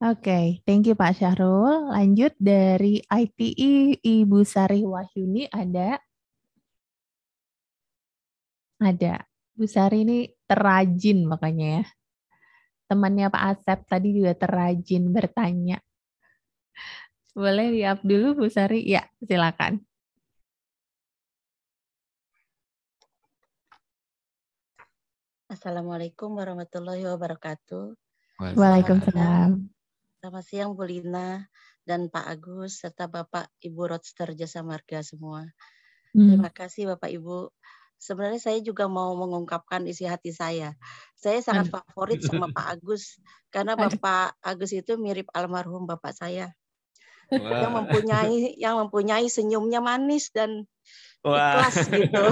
Oke, thank you Pak Syahrul. Lanjut dari ITI Ibu Sari Wahyuni ada. Bu Sari ini terrajin makanya ya. Temannya Pak Asep tadi juga terrajin bertanya. Boleh di-up dulu Bu Sari? Ya, silakan. Assalamualaikum warahmatullahi wabarakatuh. Waalaikumsalam. Selamat siang Bu Lina dan Pak Agus serta Bapak Ibu Roadster Jasa Marga semua. Terima kasih Bapak Ibu. Sebenarnya saya juga mau mengungkapkan isi hati saya. Saya sangat favorit sama Pak Agus karena Bapak Agus itu mirip almarhum bapak saya. Yang mempunyai senyumnya manis dan ikhlas gitu.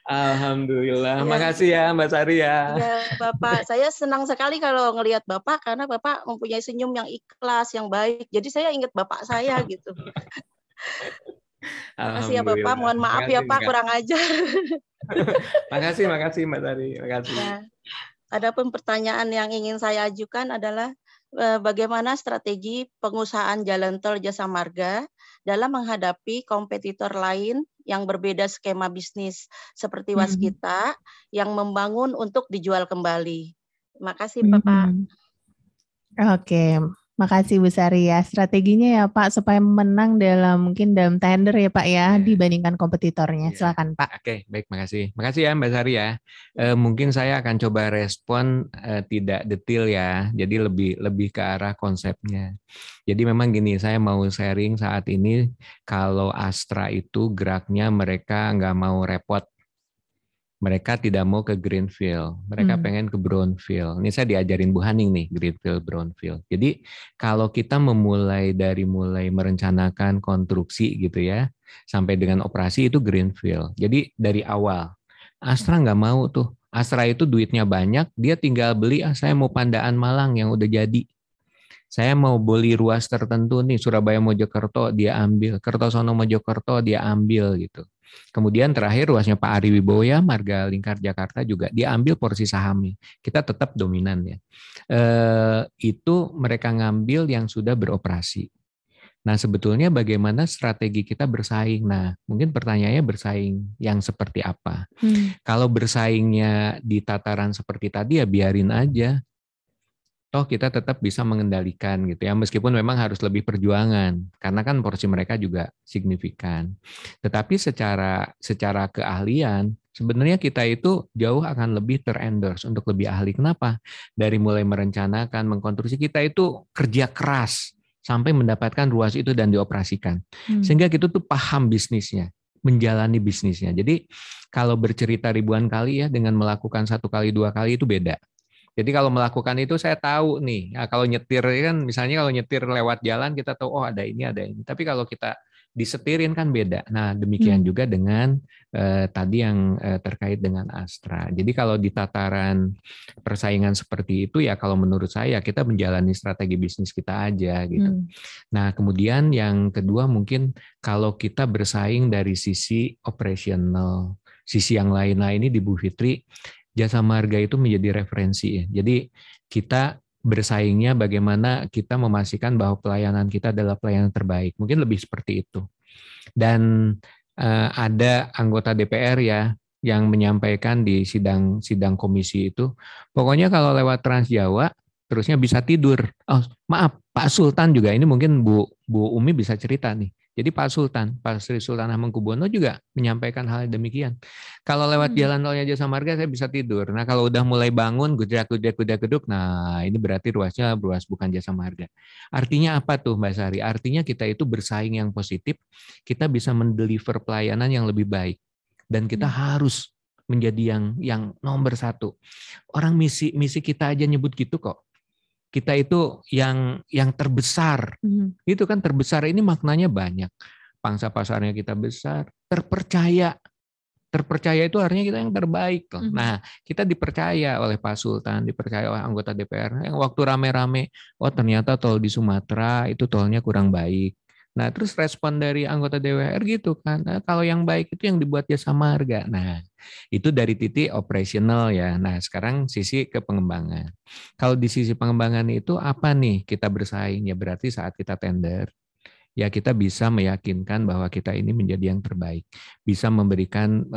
Alhamdulillah, makasih ya Mbak Sari ya. Ya Bapak, saya senang sekali kalau ngelihat Bapak karena Bapak mempunyai senyum yang ikhlas, yang baik. Jadi saya ingat Bapak saya gitu. Makasih ya Bapak, mohon maaf ya Pak kurang ajar. Makasih Mbak Sari, makasih. Nah, adapun pertanyaan yang ingin saya ajukan adalah bagaimana strategi pengusahaan jalan tol Jasa Marga dalam menghadapi kompetitor lain yang berbeda skema bisnis seperti Waskita yang membangun untuk dijual kembali. Terima kasih Bapak. Oke, makasih Bu Sari ya. Strateginya ya Pak supaya menang mungkin dalam tender ya Pak ya dibandingkan kompetitornya. Silakan Pak. Oke, baik, makasih. Makasih ya Mbak Sari ya. Mungkin saya akan coba respon tidak detail ya. Jadi lebih ke arah konsepnya. Jadi memang gini, saya mau sharing saat ini kalau Astra itu geraknya mereka nggak mau repot. Mereka tidak mau ke greenfield, mereka pengen ke brownfield. Ini saya diajarin Bu Haning nih, greenfield, brownfield. Jadi kalau kita mulai merencanakan konstruksi gitu ya, sampai dengan operasi itu greenfield. Jadi dari awal, Astra nggak mau tuh. Astra itu duitnya banyak, dia tinggal beli, saya mau Pandaan Malang yang udah jadi. Saya mau beli ruas tertentu nih, Surabaya Mojokerto dia ambil, Kertosono Mojokerto dia ambil gitu. Kemudian terakhir ruasnya Pak Ari Wibowo ya, Marga Lingkar Jakarta juga dia ambil porsi sahamnya. Kita tetap dominan ya. Itu mereka ngambil yang sudah beroperasi. Nah sebetulnya bagaimana strategi kita bersaing? Nah mungkin pertanyaannya bersaing yang seperti apa? Kalau bersaingnya di tataran seperti tadi ya biarin aja. Toh kita tetap bisa mengendalikan gitu ya, meskipun memang harus lebih perjuangan karena kan porsi mereka juga signifikan. Tetapi secara keahlian sebenarnya kita itu jauh akan lebih terendorse untuk lebih ahli. Kenapa? Dari mulai merencanakan, mengkonstruksi, kita itu kerja keras sampai mendapatkan ruas itu dan dioperasikan. Sehingga kita tuh paham bisnisnya, menjalani bisnisnya. Jadi kalau bercerita ribuan kali ya dengan melakukan 1 kali 2 kali itu beda. Jadi kalau melakukan itu saya tahu nih, ya kalau nyetir kan misalnya kalau nyetir lewat jalan kita tahu oh ada ini. Tapi kalau kita disetirin kan beda. Nah demikian juga dengan tadi yang terkait dengan Astra. Jadi kalau di tataran persaingan seperti itu ya kalau menurut saya kita menjalani strategi bisnis kita aja gitu. Nah kemudian yang kedua mungkin kalau kita bersaing dari sisi operasional, sisi yang lain-lain ini di Bu Fitri, Jasa Marga itu menjadi referensi ya. Jadi kita bersaingnya bagaimana kita memastikan bahwa pelayanan kita adalah pelayanan terbaik. Mungkin lebih seperti itu. Dan ada anggota DPR ya, yang menyampaikan di sidang komisi itu, pokoknya kalau lewat Trans Jawa terusnya bisa tidur. Oh, maaf, Pak Sultan juga ini mungkin Bu Umi bisa cerita nih. Jadi Pak Sri Sultan Hamengkubuwono juga menyampaikan hal demikian. Kalau lewat jalan tolnya Jasa Marga saya bisa tidur. Nah kalau udah mulai bangun gedek, nah ini berarti ruasnya ruas bukan Jasa Marga. Artinya apa tuh Mbak Sari? Artinya kita itu bersaing yang positif, kita bisa mendeliver pelayanan yang lebih baik. Dan kita harus menjadi yang nomor satu. Orang misi kita aja nyebut gitu kok. Kita itu yang terbesar. Itu kan terbesar ini maknanya banyak. Pangsa pasarnya kita besar, terpercaya. Terpercaya itu artinya kita yang terbaik. Nah, kita dipercaya oleh Pak Sultan, dipercaya oleh anggota DPR. Yang waktu rame-rame, oh ternyata tol di Sumatera itu tolnya kurang baik. Nah, terus respon dari anggota DPR gitu kan. Nah, kalau yang baik itu yang dibuat Jasa Marga. Nah, itu dari titik operasional ya. Nah, sekarang sisi ke pengembangan. Kalau di sisi pengembangan itu apa nih kita bersaing? Ya berarti saat kita tender, ya kita bisa meyakinkan bahwa kita ini menjadi yang terbaik. Bisa memberikan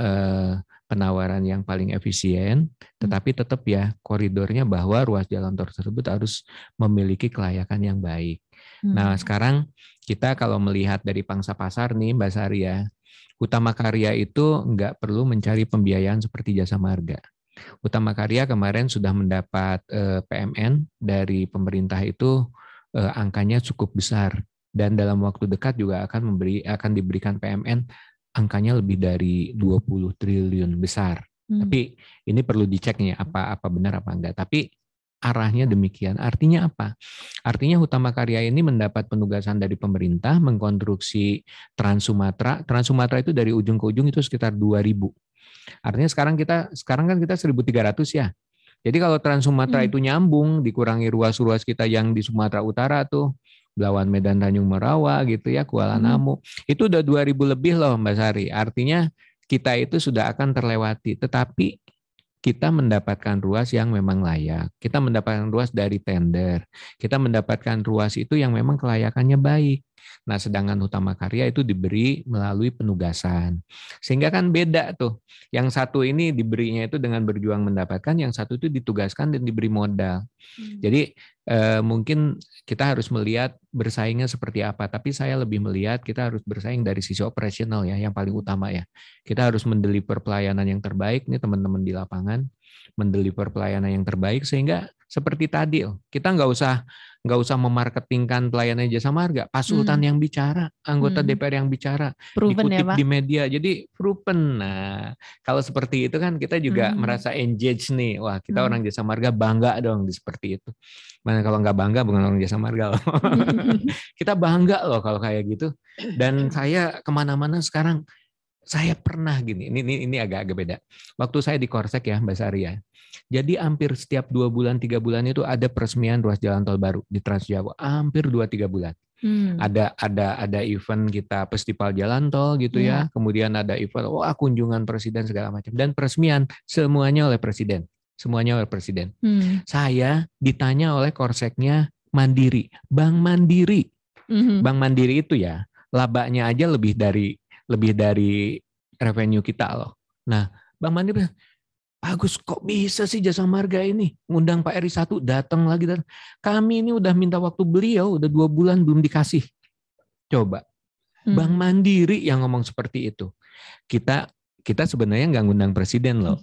penawaran yang paling efisien, tetapi tetap ya koridornya bahwa ruas jalan tol tersebut harus memiliki kelayakan yang baik. Nah, sekarang kita kalau melihat dari pangsa pasar nih Mbak Sari ya, Utama Karya itu nggak perlu mencari pembiayaan seperti Jasa Marga. Utama Karya kemarin sudah mendapat PMN dari pemerintah itu angkanya cukup besar dan dalam waktu dekat juga akan diberikan PMN angkanya lebih dari 20 triliun besar. Tapi ini perlu dicek nih apa benar apa enggak. Tapi arahnya demikian. Artinya apa? Artinya Utama Karya ini mendapat penugasan dari pemerintah mengkonstruksi Trans Sumatera. Trans Sumatera itu dari ujung ke ujung itu sekitar 2.000. Artinya sekarang kan kita 1.300 ya. Jadi kalau Trans Sumatera itu nyambung, dikurangi ruas-ruas kita yang di Sumatera Utara tuh, Belawan, Medan, Tanjung Merawa gitu ya, Kuala Namu, itu udah 2.000 lebih loh Mbak Sari. Artinya kita itu sudah akan terlewati. Tetapi kita mendapatkan ruas yang memang layak. Kita mendapatkan ruas dari tender. Kita mendapatkan ruas itu yang memang kelayakannya baik. Nah, sedangkan Utama Karya itu diberi melalui penugasan. Sehingga kan beda tuh. Yang satu ini diberinya itu dengan berjuang mendapatkan, yang satu itu ditugaskan dan diberi modal. Jadi mungkin kita harus melihat bersaingnya seperti apa. Tapi saya lebih melihat kita harus bersaing dari sisi operasional ya, yang paling utama ya. Kita harus mendeliver pelayanan yang terbaik nih teman-teman di lapangan, mendeliver pelayanan yang terbaik sehingga seperti tadi kita nggak usah memarketingkan pelayanan Jasa Marga. Pak Sultan yang bicara, anggota DPR yang bicara, Proven dikutip ya, Pak? di media. Jadi proven. Nah, kalau seperti itu kan kita juga merasa engage nih. Wah, kita orang Jasa Marga bangga dong seperti itu. Mana kalau nggak bangga bukan orang Jasa Marga loh. Kita bangga loh kalau kayak gitu. Dan saya kemana-mana sekarang saya pernah gini. Ini agak beda. Waktu saya di Korsek ya, Mbak Sari ya. Jadi hampir setiap 2 bulan, 3 bulan itu ada peresmian ruas jalan tol baru di Trans Jawa. Hampir 2-3 bulan. Ada event kita festival jalan tol gitu ya. Kemudian ada event kunjungan presiden segala macam dan peresmian semuanya oleh presiden. Semuanya oleh presiden. Saya ditanya oleh Korseknya Mandiri, Bank Mandiri. Bank Mandiri itu ya labanya aja lebih dari revenue kita loh. Nah, Bang Mandiri, Agus kok bisa sih Jasa Marga ini ngundang Pak Eri 1 datang lagi dan kami ini udah minta waktu beliau udah 2 bulan belum dikasih. Coba Bank Mandiri yang ngomong seperti itu. Kita sebenarnya nggak ngundang presiden loh.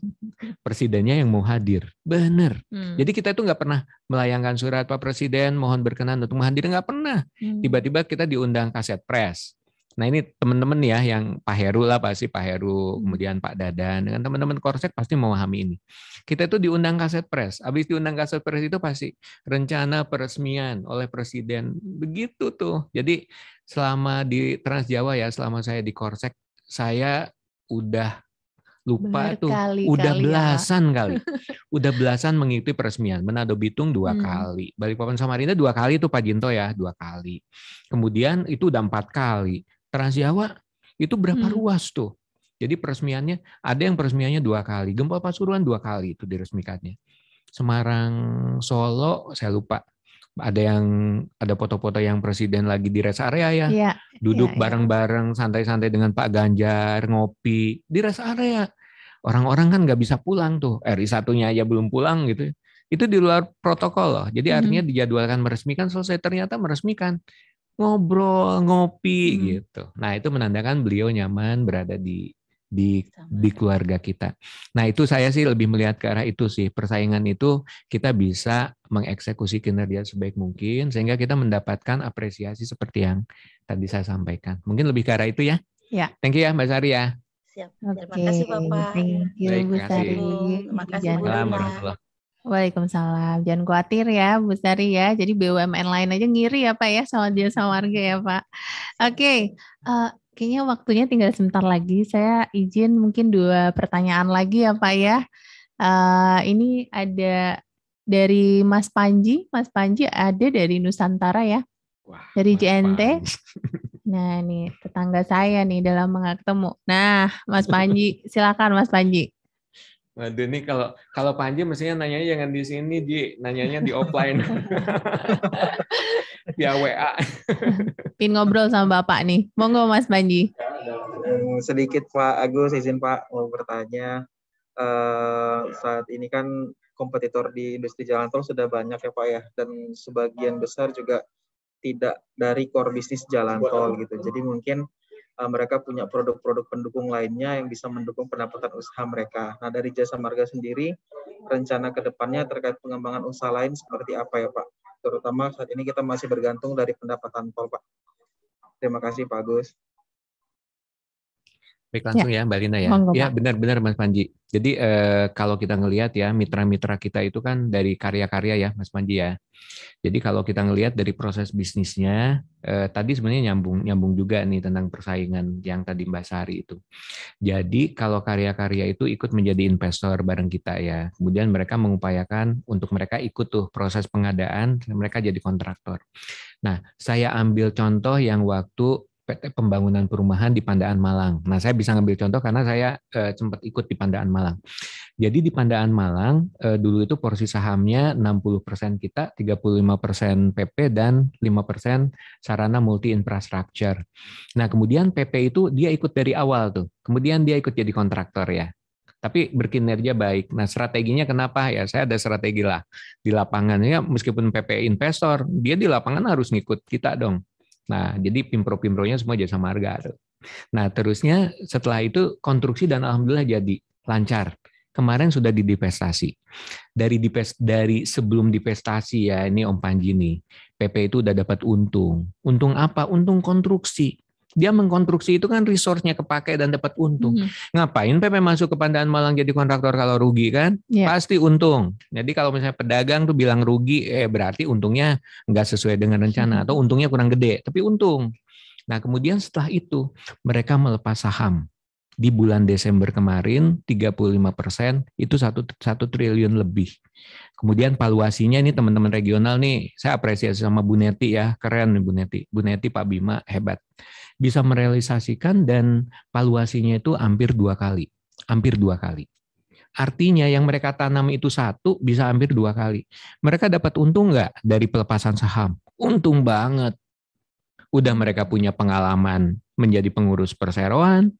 Presidennya yang mau hadir. Bener. Jadi kita itu nggak pernah melayangkan surat Pak Presiden mohon berkenan untuk menghadir, nggak pernah. Tiba-tiba kita diundang kaset pres. Nah ini teman-teman ya yang Pak Heru lah pasti Pak Heru, kemudian Pak Dadan, dengan teman-teman Korsek pasti memahami ini. Kita itu diundang kaset pres. Habis diundang kaset pres itu pasti rencana peresmian oleh Presiden. Begitu tuh. Jadi selama di Trans Jawa ya, selama saya di Korsek, saya udah lupa tuh, udah belasan kali. Udah belasan mengikuti peresmian. Manado Bitung 2 kali. Balikpapan Samarinda 2 kali tuh Pak Jinto ya, 2 kali. Kemudian itu udah 4 kali. Trans Jawa itu berapa ruas tuh? Jadi peresmiannya ada yang peresmiannya 2 kali. Gempol Pasuruan 2 kali itu diresmikannya. Semarang, Solo saya lupa. Ada foto-foto yang presiden lagi di rest area ya. Duduk bareng-bareng santai-santai dengan Pak Ganjar ngopi di rest area. Orang-orang kan nggak bisa pulang tuh, RI1-nya aja belum pulang gitu. Itu di luar protokol loh. Jadi artinya dijadwalkan meresmikan, selesai ternyata meresmikan. Ngobrol, ngopi gitu. Nah, itu menandakan beliau nyaman berada di keluarga kita. Nah, itu saya sih lebih melihat ke arah itu sih. Persaingan itu kita bisa mengeksekusi kinerja sebaik mungkin sehingga kita mendapatkan apresiasi seperti yang tadi saya sampaikan. Mungkin lebih ke arah itu ya. Ya. Thank you ya Mbak Sari ya. Siap. Oke, Terima kasih Bapak. thank you Baik, Bu terima kasih. Sari. Terima kasih Jangan Bu Lina. Warahmatullahi. Waalaikumsalam. Jangan khawatir ya Bu Sari ya. Jadi BUMN lain aja ngiri ya Pak ya sama Jasa Marga ya Pak. Oke, kayaknya waktunya tinggal sebentar lagi. Saya izin mungkin 2 pertanyaan lagi ya Pak ya. Ini ada dari Mas Panji. Mas Panji ada dari Nusantara ya. Wah, dari Mas JNT. Panji. Nah, nih tetangga saya nih dalam nggak ketemu. Nah, Mas Panji, silakan Mas Panji. Waduh, ini kalau Panji mestinya nanyanya jangan di sini, Ji. Nanyanya di offline. Via WA. Pin ngobrol sama Bapak nih. Monggo Mas Panji. Sedikit Pak Agus, izin Pak mau bertanya. Saat ini kan kompetitor di industri jalan tol sudah banyak ya Pak ya, dan sebagian besar juga tidak dari core bisnis jalan tol gitu. Jadi mungkin mereka punya produk-produk pendukung lainnya yang bisa mendukung pendapatan usaha mereka. Nah, dari Jasa Marga sendiri, rencana ke depannya terkait pengembangan usaha lain seperti apa ya Pak? Terutama saat ini kita masih bergantung dari pendapatan tol Pak. Terima kasih Pak Agus. Baik, langsung ya Mbak Lina ya. Monggo, Ya Pak. benar-benar Mas Panji. Jadi kalau kita ngelihat ya mitra-mitra kita itu kan dari karya-karya ya Mas Panji ya. Jadi kalau kita ngelihat dari proses bisnisnya, tadi sebenarnya nyambung juga nih tentang persaingan yang tadi Mbak Sari itu. Jadi kalau karya-karya itu ikut menjadi investor bareng kita ya. Kemudian mereka mengupayakan untuk mereka ikut tuh proses pengadaan, mereka jadi kontraktor. Nah, saya ambil contoh yang waktu PT Pembangunan Perumahan di Pandaan Malang. Nah, saya bisa ngambil contoh karena saya sempat ikut di Pandaan Malang. Jadi di Pandaan Malang dulu itu porsi sahamnya 60% kita, 35% PP dan 5% sarana multi infrastructure. Nah, kemudian PP itu dia ikut dari awal tuh. Kemudian dia ikut jadi kontraktor ya. Tapi berkinerja baik. Nah, strateginya kenapa ya? Saya ada strategi lah di lapangannya. Meskipun PP investor, dia di lapangan harus ngikut kita dong. Nah, jadi pimpro-pimpronya semua Jasa Marga. Nah, terusnya setelah itu konstruksi dan alhamdulillah jadi lancar. Kemarin sudah didivestasi. Dari sebelum divestasi ya, ini Om Panji nih. PP itu udah dapat untung. Untung apa? Untung konstruksi. Dia mengkonstruksi itu kan resource-nya kepake dan dapat untung. Ngapain PP masuk ke Pandaan Malang jadi kontraktor kalau rugi kan? Yeah. Pasti untung. Jadi kalau misalnya pedagang tuh bilang rugi, berarti untungnya nggak sesuai dengan rencana atau untungnya kurang gede, tapi untung. Nah, kemudian setelah itu mereka melepas saham. Di bulan Desember kemarin 35% itu 1 triliun lebih. Kemudian valuasinya ini teman-teman regional nih, saya apresiasi sama Bu Neti ya, keren nih Bu Neti. Bu Neti, Pak Bima hebat. Bisa merealisasikan dan valuasinya itu hampir 2 kali. Hampir 2 kali. Artinya yang mereka tanam itu 1 bisa hampir 2 kali. Mereka dapat untung nggak dari pelepasan saham? Untung banget. Udah mereka punya pengalaman menjadi pengurus perseroan,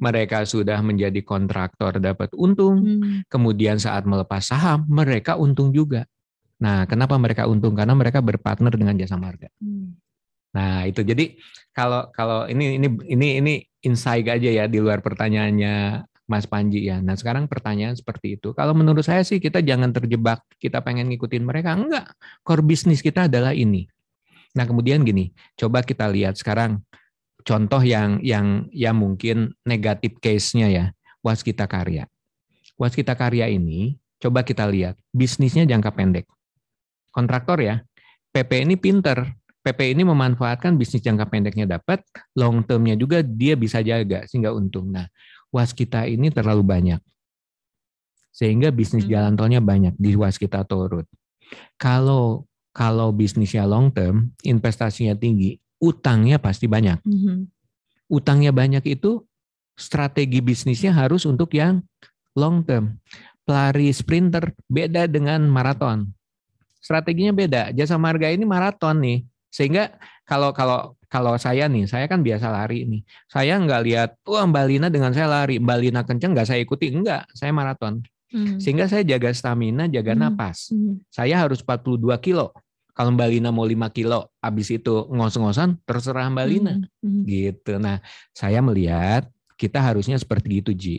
mereka sudah menjadi kontraktor dapat untung, kemudian saat melepas saham mereka untung juga. Nah, kenapa mereka untung? Karena mereka berpartner dengan Jasa Marga. Nah, itu jadi kalau ini insight aja ya di luar pertanyaannya Mas Panji ya. Nah, sekarang pertanyaan seperti itu. Kalau menurut saya sih kita jangan terjebak kita pengen ngikutin mereka, enggak. Core bisnis kita adalah ini. Nah, kemudian gini, coba kita lihat sekarang contoh yang mungkin negatif case-nya ya, Waskita Karya. Waskita Karya ini, coba kita lihat, bisnisnya jangka pendek. Kontraktor ya, PP ini pinter. PP ini memanfaatkan bisnis jangka pendeknya dapat, long term-nya juga dia bisa jaga, sehingga untung. Nah, Waskita ini terlalu banyak. Sehingga bisnis jalan tolnya banyak di Waskita Toll Road. Kalau bisnisnya long term, investasinya tinggi, utangnya pasti banyak. Utangnya banyak itu strategi bisnisnya harus untuk yang long term. Pelari sprinter beda dengan maraton. Strateginya beda. Jasa Marga ini maraton nih. Sehingga kalau kalau saya nih, saya kan biasa lari nih. Saya nggak lihat, wah Mbak Lina dengan saya lari, Mbak Lina kenceng nggak saya ikuti, enggak, saya maraton. Sehingga saya jaga stamina, jaga napas. Saya harus 42 kilo. Kalau Mbak Lina mau 5 kilo, habis itu ngos-ngosan, terserah Mbak Lina. Gitu. Nah, saya melihat kita harusnya seperti itu, Ji.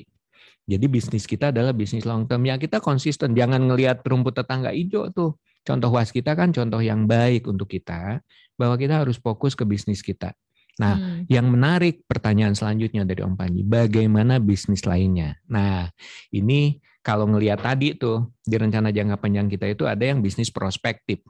Jadi bisnis kita adalah bisnis long term. Ya kita konsisten, jangan ngelihat rumput tetangga hijau tuh. Contoh waskita kan contoh yang baik untuk kita, bahwa kita harus fokus ke bisnis kita. Nah, yang menarik pertanyaan selanjutnya dari Om Panji, bagaimana bisnis lainnya? Nah, ini kalau ngelihat tadi tuh, di rencana jangka panjang kita itu ada yang bisnis prospektif.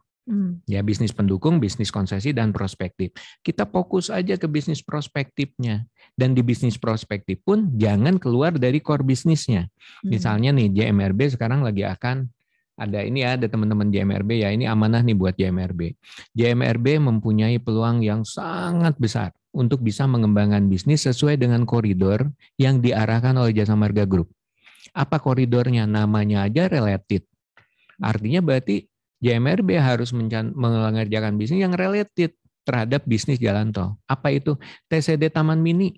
Ya, bisnis pendukung, bisnis konsesi, dan prospektif. Kita fokus aja ke bisnis prospektifnya. Dan di bisnis prospektif pun jangan keluar dari core bisnisnya. Misalnya nih, JMRB sekarang lagi akan ada ini ya, ada teman-teman JMRB ya, ini amanah nih buat JMRB. JMRB mempunyai peluang yang sangat besar untuk bisa mengembangkan bisnis sesuai dengan koridor yang diarahkan oleh Jasa Marga Group. Apa koridornya? Namanya aja related. Artinya berarti JMRB harus mengerjakan bisnis yang related terhadap bisnis jalan tol. Apa itu? TCD Taman Mini.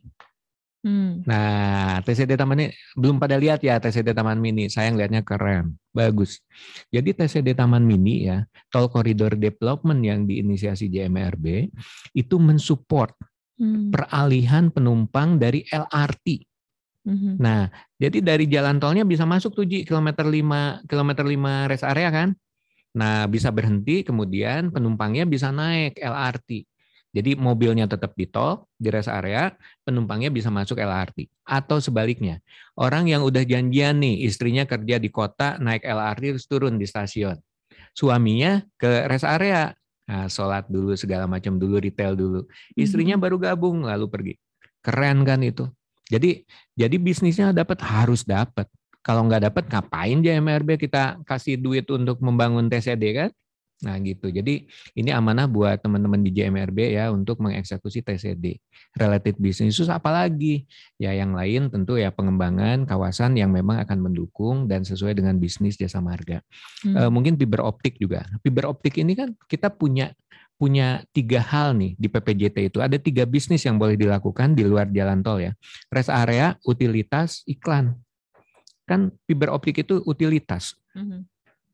Nah, TCD Taman Mini, belum pada lihat ya TCD Taman Mini. Saya ngelihatnya keren, bagus. Jadi TCD Taman Mini ya, Tol Corridor Development yang diinisiasi JMRB, itu mensupport peralihan penumpang dari LRT. Nah, jadi dari jalan tolnya bisa masuk tuh Ji, kilometer 5 rest area kan? Nah, bisa berhenti, kemudian penumpangnya bisa naik LRT. Jadi mobilnya tetap di tol, di rest area, penumpangnya bisa masuk LRT. Atau sebaliknya, orang yang udah janjian nih, istrinya kerja di kota, naik LRT terus turun di stasiun. Suaminya ke rest area, nah, sholat dulu, segala macam dulu, retail dulu. Istrinya baru gabung, lalu pergi. Keren kan itu? Jadi bisnisnya harus dapat. Kalau nggak dapat, ngapain JMRB kita kasih duit untuk membangun TCD kan? Nah gitu. Jadi ini amanah buat teman-teman di JMRB ya untuk mengeksekusi TCD. Related business apalagi? Ya yang lain tentu ya pengembangan kawasan yang memang akan mendukung dan sesuai dengan bisnis Jasa Marga. Mungkin fiber optik juga. Fiber optik ini kan kita punya 3 hal nih di PPJT itu. Ada 3 bisnis yang boleh dilakukan di luar jalan tol ya. Rest area, utilitas, iklan. Kan fiber optik itu utilitas.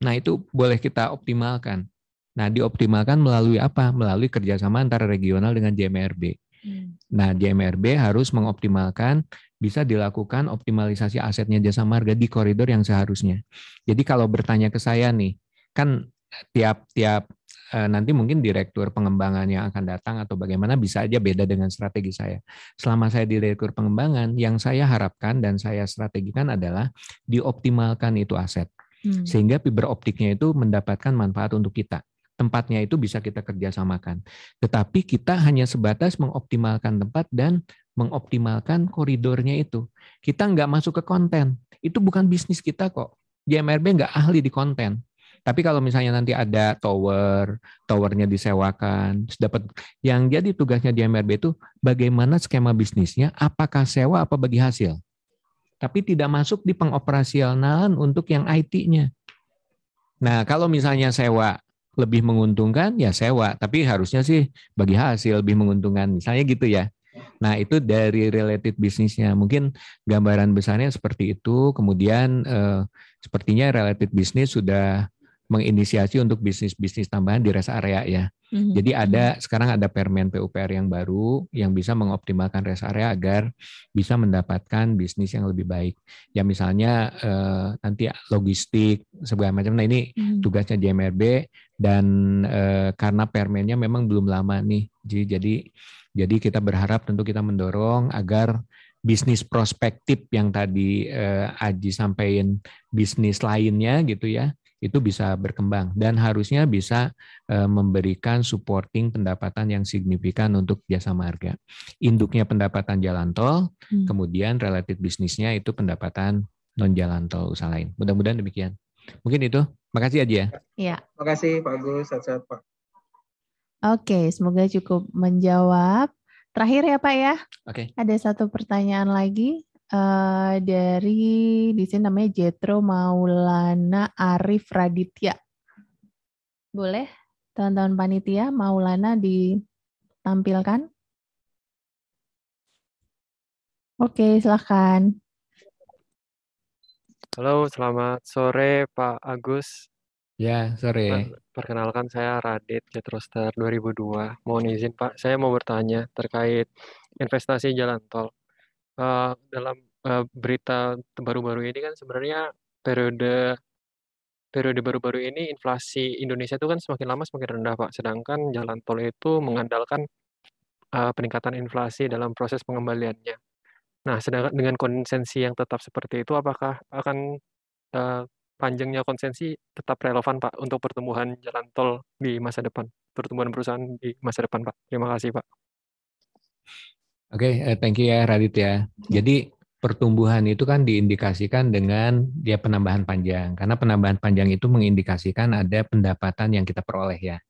Nah itu boleh kita optimalkan. Nah dioptimalkan melalui apa? Melalui kerjasama antara regional dengan JMRB. Nah JMRB harus mengoptimalkan, bisa dilakukan optimalisasi asetnya Jasa Marga di koridor yang seharusnya. Jadi kalau bertanya ke saya nih, kan tiap nanti mungkin direktur pengembangan yang akan datang atau bagaimana bisa aja beda dengan strategi saya. Selama saya di direktur pengembangan, yang saya harapkan dan saya strategikan adalah dioptimalkan itu aset. Sehingga fiber optiknya itu mendapatkan manfaat untuk kita. Tempatnya itu bisa kita kerjasamakan. Tetapi kita hanya sebatas mengoptimalkan tempat dan mengoptimalkan koridornya itu. Kita nggak masuk ke konten. Itu bukan bisnis kita kok. JMRB nggak ahli di konten. Tapi kalau misalnya nanti ada towernya disewakan, terus dapat yang jadi tugasnya JMRB itu bagaimana skema bisnisnya, apakah sewa apa bagi hasil. Tapi tidak masuk di pengoperasionalan untuk yang IT-nya. Nah, kalau misalnya sewa lebih menguntungkan, ya sewa. Tapi harusnya sih bagi hasil lebih menguntungkan. Misalnya gitu ya. Nah, itu dari related bisnisnya. Mungkin gambaran besarnya seperti itu. Kemudian sepertinya related bisnis sudah menginisiasi untuk bisnis-bisnis tambahan di rest area ya. Jadi sekarang ada Permen PUPR yang baru yang bisa mengoptimalkan rest area agar bisa mendapatkan bisnis yang lebih baik. Ya misalnya nanti logistik segala macam. Nah ini tugasnya JMRB dan karena Permennya memang belum lama nih. Jadi kita berharap tentu kita mendorong agar bisnis prospektif yang tadi Aji sampaikan bisnis lainnya gitu ya. Itu bisa berkembang dan harusnya bisa memberikan supporting pendapatan yang signifikan untuk Jasa Marga. Induknya pendapatan jalan tol, kemudian related bisnisnya itu pendapatan non jalan tol usaha lain. Mudah-mudahan demikian. Mungkin itu. Makasih Aji ya. Iya. Makasih Pak Agus, sehat-sehat Pak. Oke, semoga cukup menjawab. Terakhir ya Pak ya. Oke. Ada satu pertanyaan lagi. Dari di sini namanya Jetro Maulana Arif Raditya. Boleh teman-teman panitia Maulana ditampilkan? Oke, silahkan. Halo, selamat sore Pak Agus. Ya, sore. Perkenalkan saya Radit, Jetroster 2002. Mohon izin Pak, saya mau bertanya terkait investasi jalan tol. Dalam berita baru-baru ini kan sebenarnya periode periode baru-baru ini inflasi Indonesia itu kan semakin lama semakin rendah Pak. Sedangkan jalan tol itu mengandalkan peningkatan inflasi dalam proses pengembaliannya. Nah, sedangkan dengan konsensi yang tetap seperti itu, apakah akan panjangnya konsensi tetap relevan Pak untuk pertumbuhan jalan tol di masa depan, pertumbuhan perusahaan di masa depan Pak? Terima kasih Pak. Oke, thank you ya Radit ya. Jadi pertumbuhan itu kan diindikasikan dengan dia penambahan panjang. Karena penambahan panjang itu mengindikasikan ada pendapatan yang kita peroleh ya.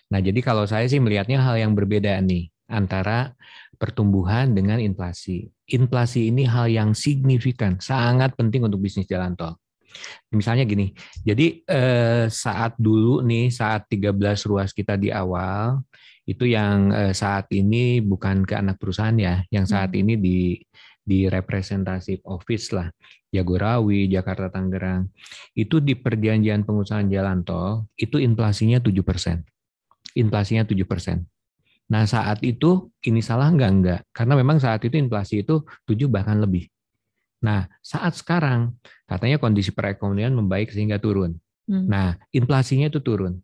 Nah, jadi kalau saya sih melihatnya hal yang berbeda nih antara pertumbuhan dengan inflasi. Inflasi ini hal yang signifikan, sangat penting untuk bisnis jalan tol. Misalnya gini, jadi saat dulu nih, saat 13 ruas kita di awal, itu yang saat ini bukan ke anak perusahaan ya, yang saat ini di representative office lah, Jagorawi, Jakarta, Tangerang, itu di perjanjian pengusahaan jalan tol, itu inflasinya 7%. Inflasinya 7%. Nah saat itu, ini salah enggak? Karena memang saat itu inflasi itu 7 bahkan lebih. Nah, saat sekarang katanya kondisi perekonomian membaik sehingga turun. Nah, inflasinya itu turun.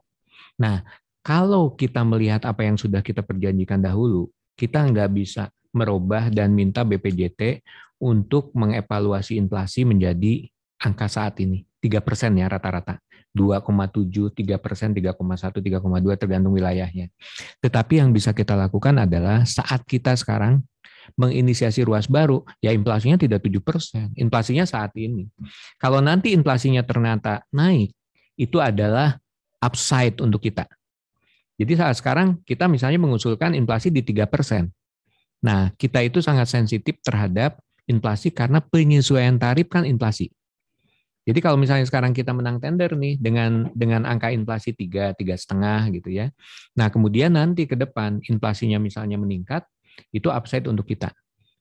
Nah, kalau kita melihat apa yang sudah kita perjanjikan dahulu, kita nggak bisa merubah dan minta BPJT untuk mengevaluasi inflasi menjadi angka saat ini. 3% ya rata-rata. 2,7, 3%, 3,1, 3,2 tergantung wilayahnya. Tetapi yang bisa kita lakukan adalah saat kita sekarang menginisiasi ruas baru, ya inflasinya tidak 7%, inflasinya saat ini. Kalau nanti inflasinya ternyata naik, itu adalah upside untuk kita. Jadi saat sekarang kita misalnya mengusulkan inflasi di 3%. Nah, kita itu sangat sensitif terhadap inflasi karena penyesuaian tarif kan inflasi. Jadi kalau misalnya sekarang kita menang tender nih dengan angka inflasi 3,5 gitu ya. Nah, kemudian nanti ke depan inflasinya misalnya meningkat, itu upside untuk kita.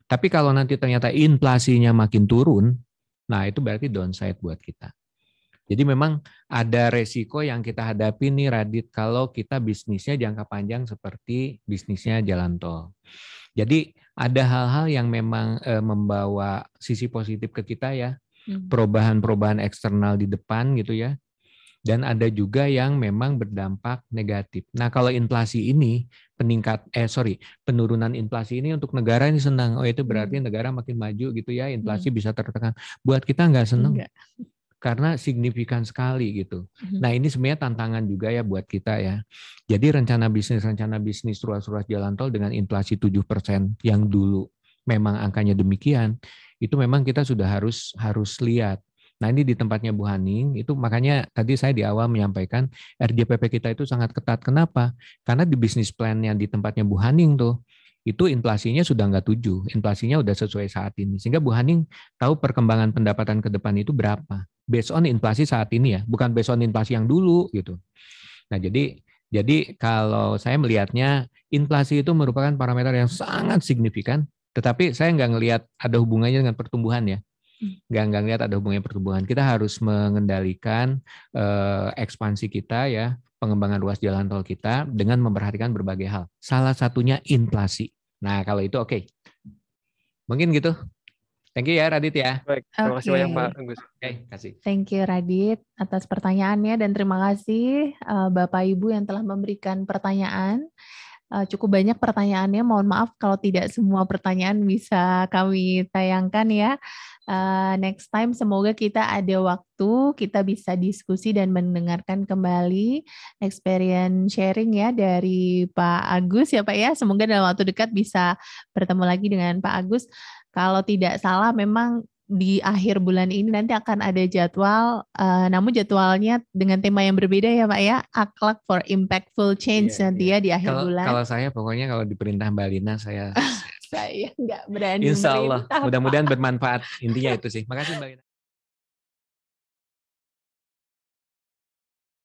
Tapi kalau nanti ternyata inflasinya makin turun, nah itu berarti downside buat kita. Jadi memang ada resiko yang kita hadapi nih Radit kalau kita bisnisnya jangka panjang seperti bisnisnya jalan tol. Jadi ada hal-hal yang memang membawa sisi positif ke kita ya, perubahan-perubahan eksternal di depan gitu ya. Dan ada juga yang memang berdampak negatif. Nah, kalau inflasi ini penurunan inflasi ini untuk negara ini senang. Oh, itu berarti negara makin maju gitu ya, inflasi bisa tertekan. Buat kita nggak senang. Karena signifikan sekali gitu. Nah, ini sebenarnya tantangan juga ya buat kita ya. Jadi rencana bisnis ruas-ruas jalan tol dengan inflasi 7% yang dulu memang angkanya demikian, itu memang kita sudah harus lihat. Nah ini di tempatnya Bu Haning, itu makanya tadi saya di awal menyampaikan RJPP kita itu sangat ketat. Kenapa? Karena di bisnis plan yang di tempatnya Bu Haning tuh, itu inflasinya sudah nggak 7, inflasinya udah sesuai saat ini. Sehingga Bu Haning tahu perkembangan pendapatan ke depan itu berapa. Based on inflasi saat ini ya, bukan based on inflasi yang dulu gitu. Nah jadi kalau saya melihatnya inflasi itu merupakan parameter yang sangat signifikan, tetapi saya nggak ngelihat ada hubungannya dengan pertumbuhan ya. Nggak lihat ada hubungannya pertumbuhan. Kita harus mengendalikan ekspansi kita ya, pengembangan ruas jalan tol kita dengan memperhatikan berbagai hal. Salah satunya inflasi. Nah kalau itu oke. Mungkin gitu. Thank you ya Radit ya. Baik, terima kasih banyak Pak Agus. Oke, kasih. Thank you Radit atas pertanyaannya dan terima kasih Bapak Ibu yang telah memberikan pertanyaan. Cukup banyak pertanyaannya, mohon maaf kalau tidak semua pertanyaan bisa kami tayangkan ya. Next time semoga kita ada waktu, kita bisa diskusi dan mendengarkan kembali experience sharing ya dari Pak Agus ya Pak ya. Semoga dalam waktu dekat bisa bertemu lagi dengan Pak Agus. Kalau tidak salah memang di akhir bulan ini nanti akan ada jadwal, namun jadwalnya dengan tema yang berbeda ya Pak ya, Akhlak for Impactful Change nanti ya di akhir bulan. Kalau saya pokoknya kalau diperintah Mbak Lina saya nggak berani. Insya Allah, mudah-mudahan bermanfaat. Intinya itu sih. Makasih Mbak Lina.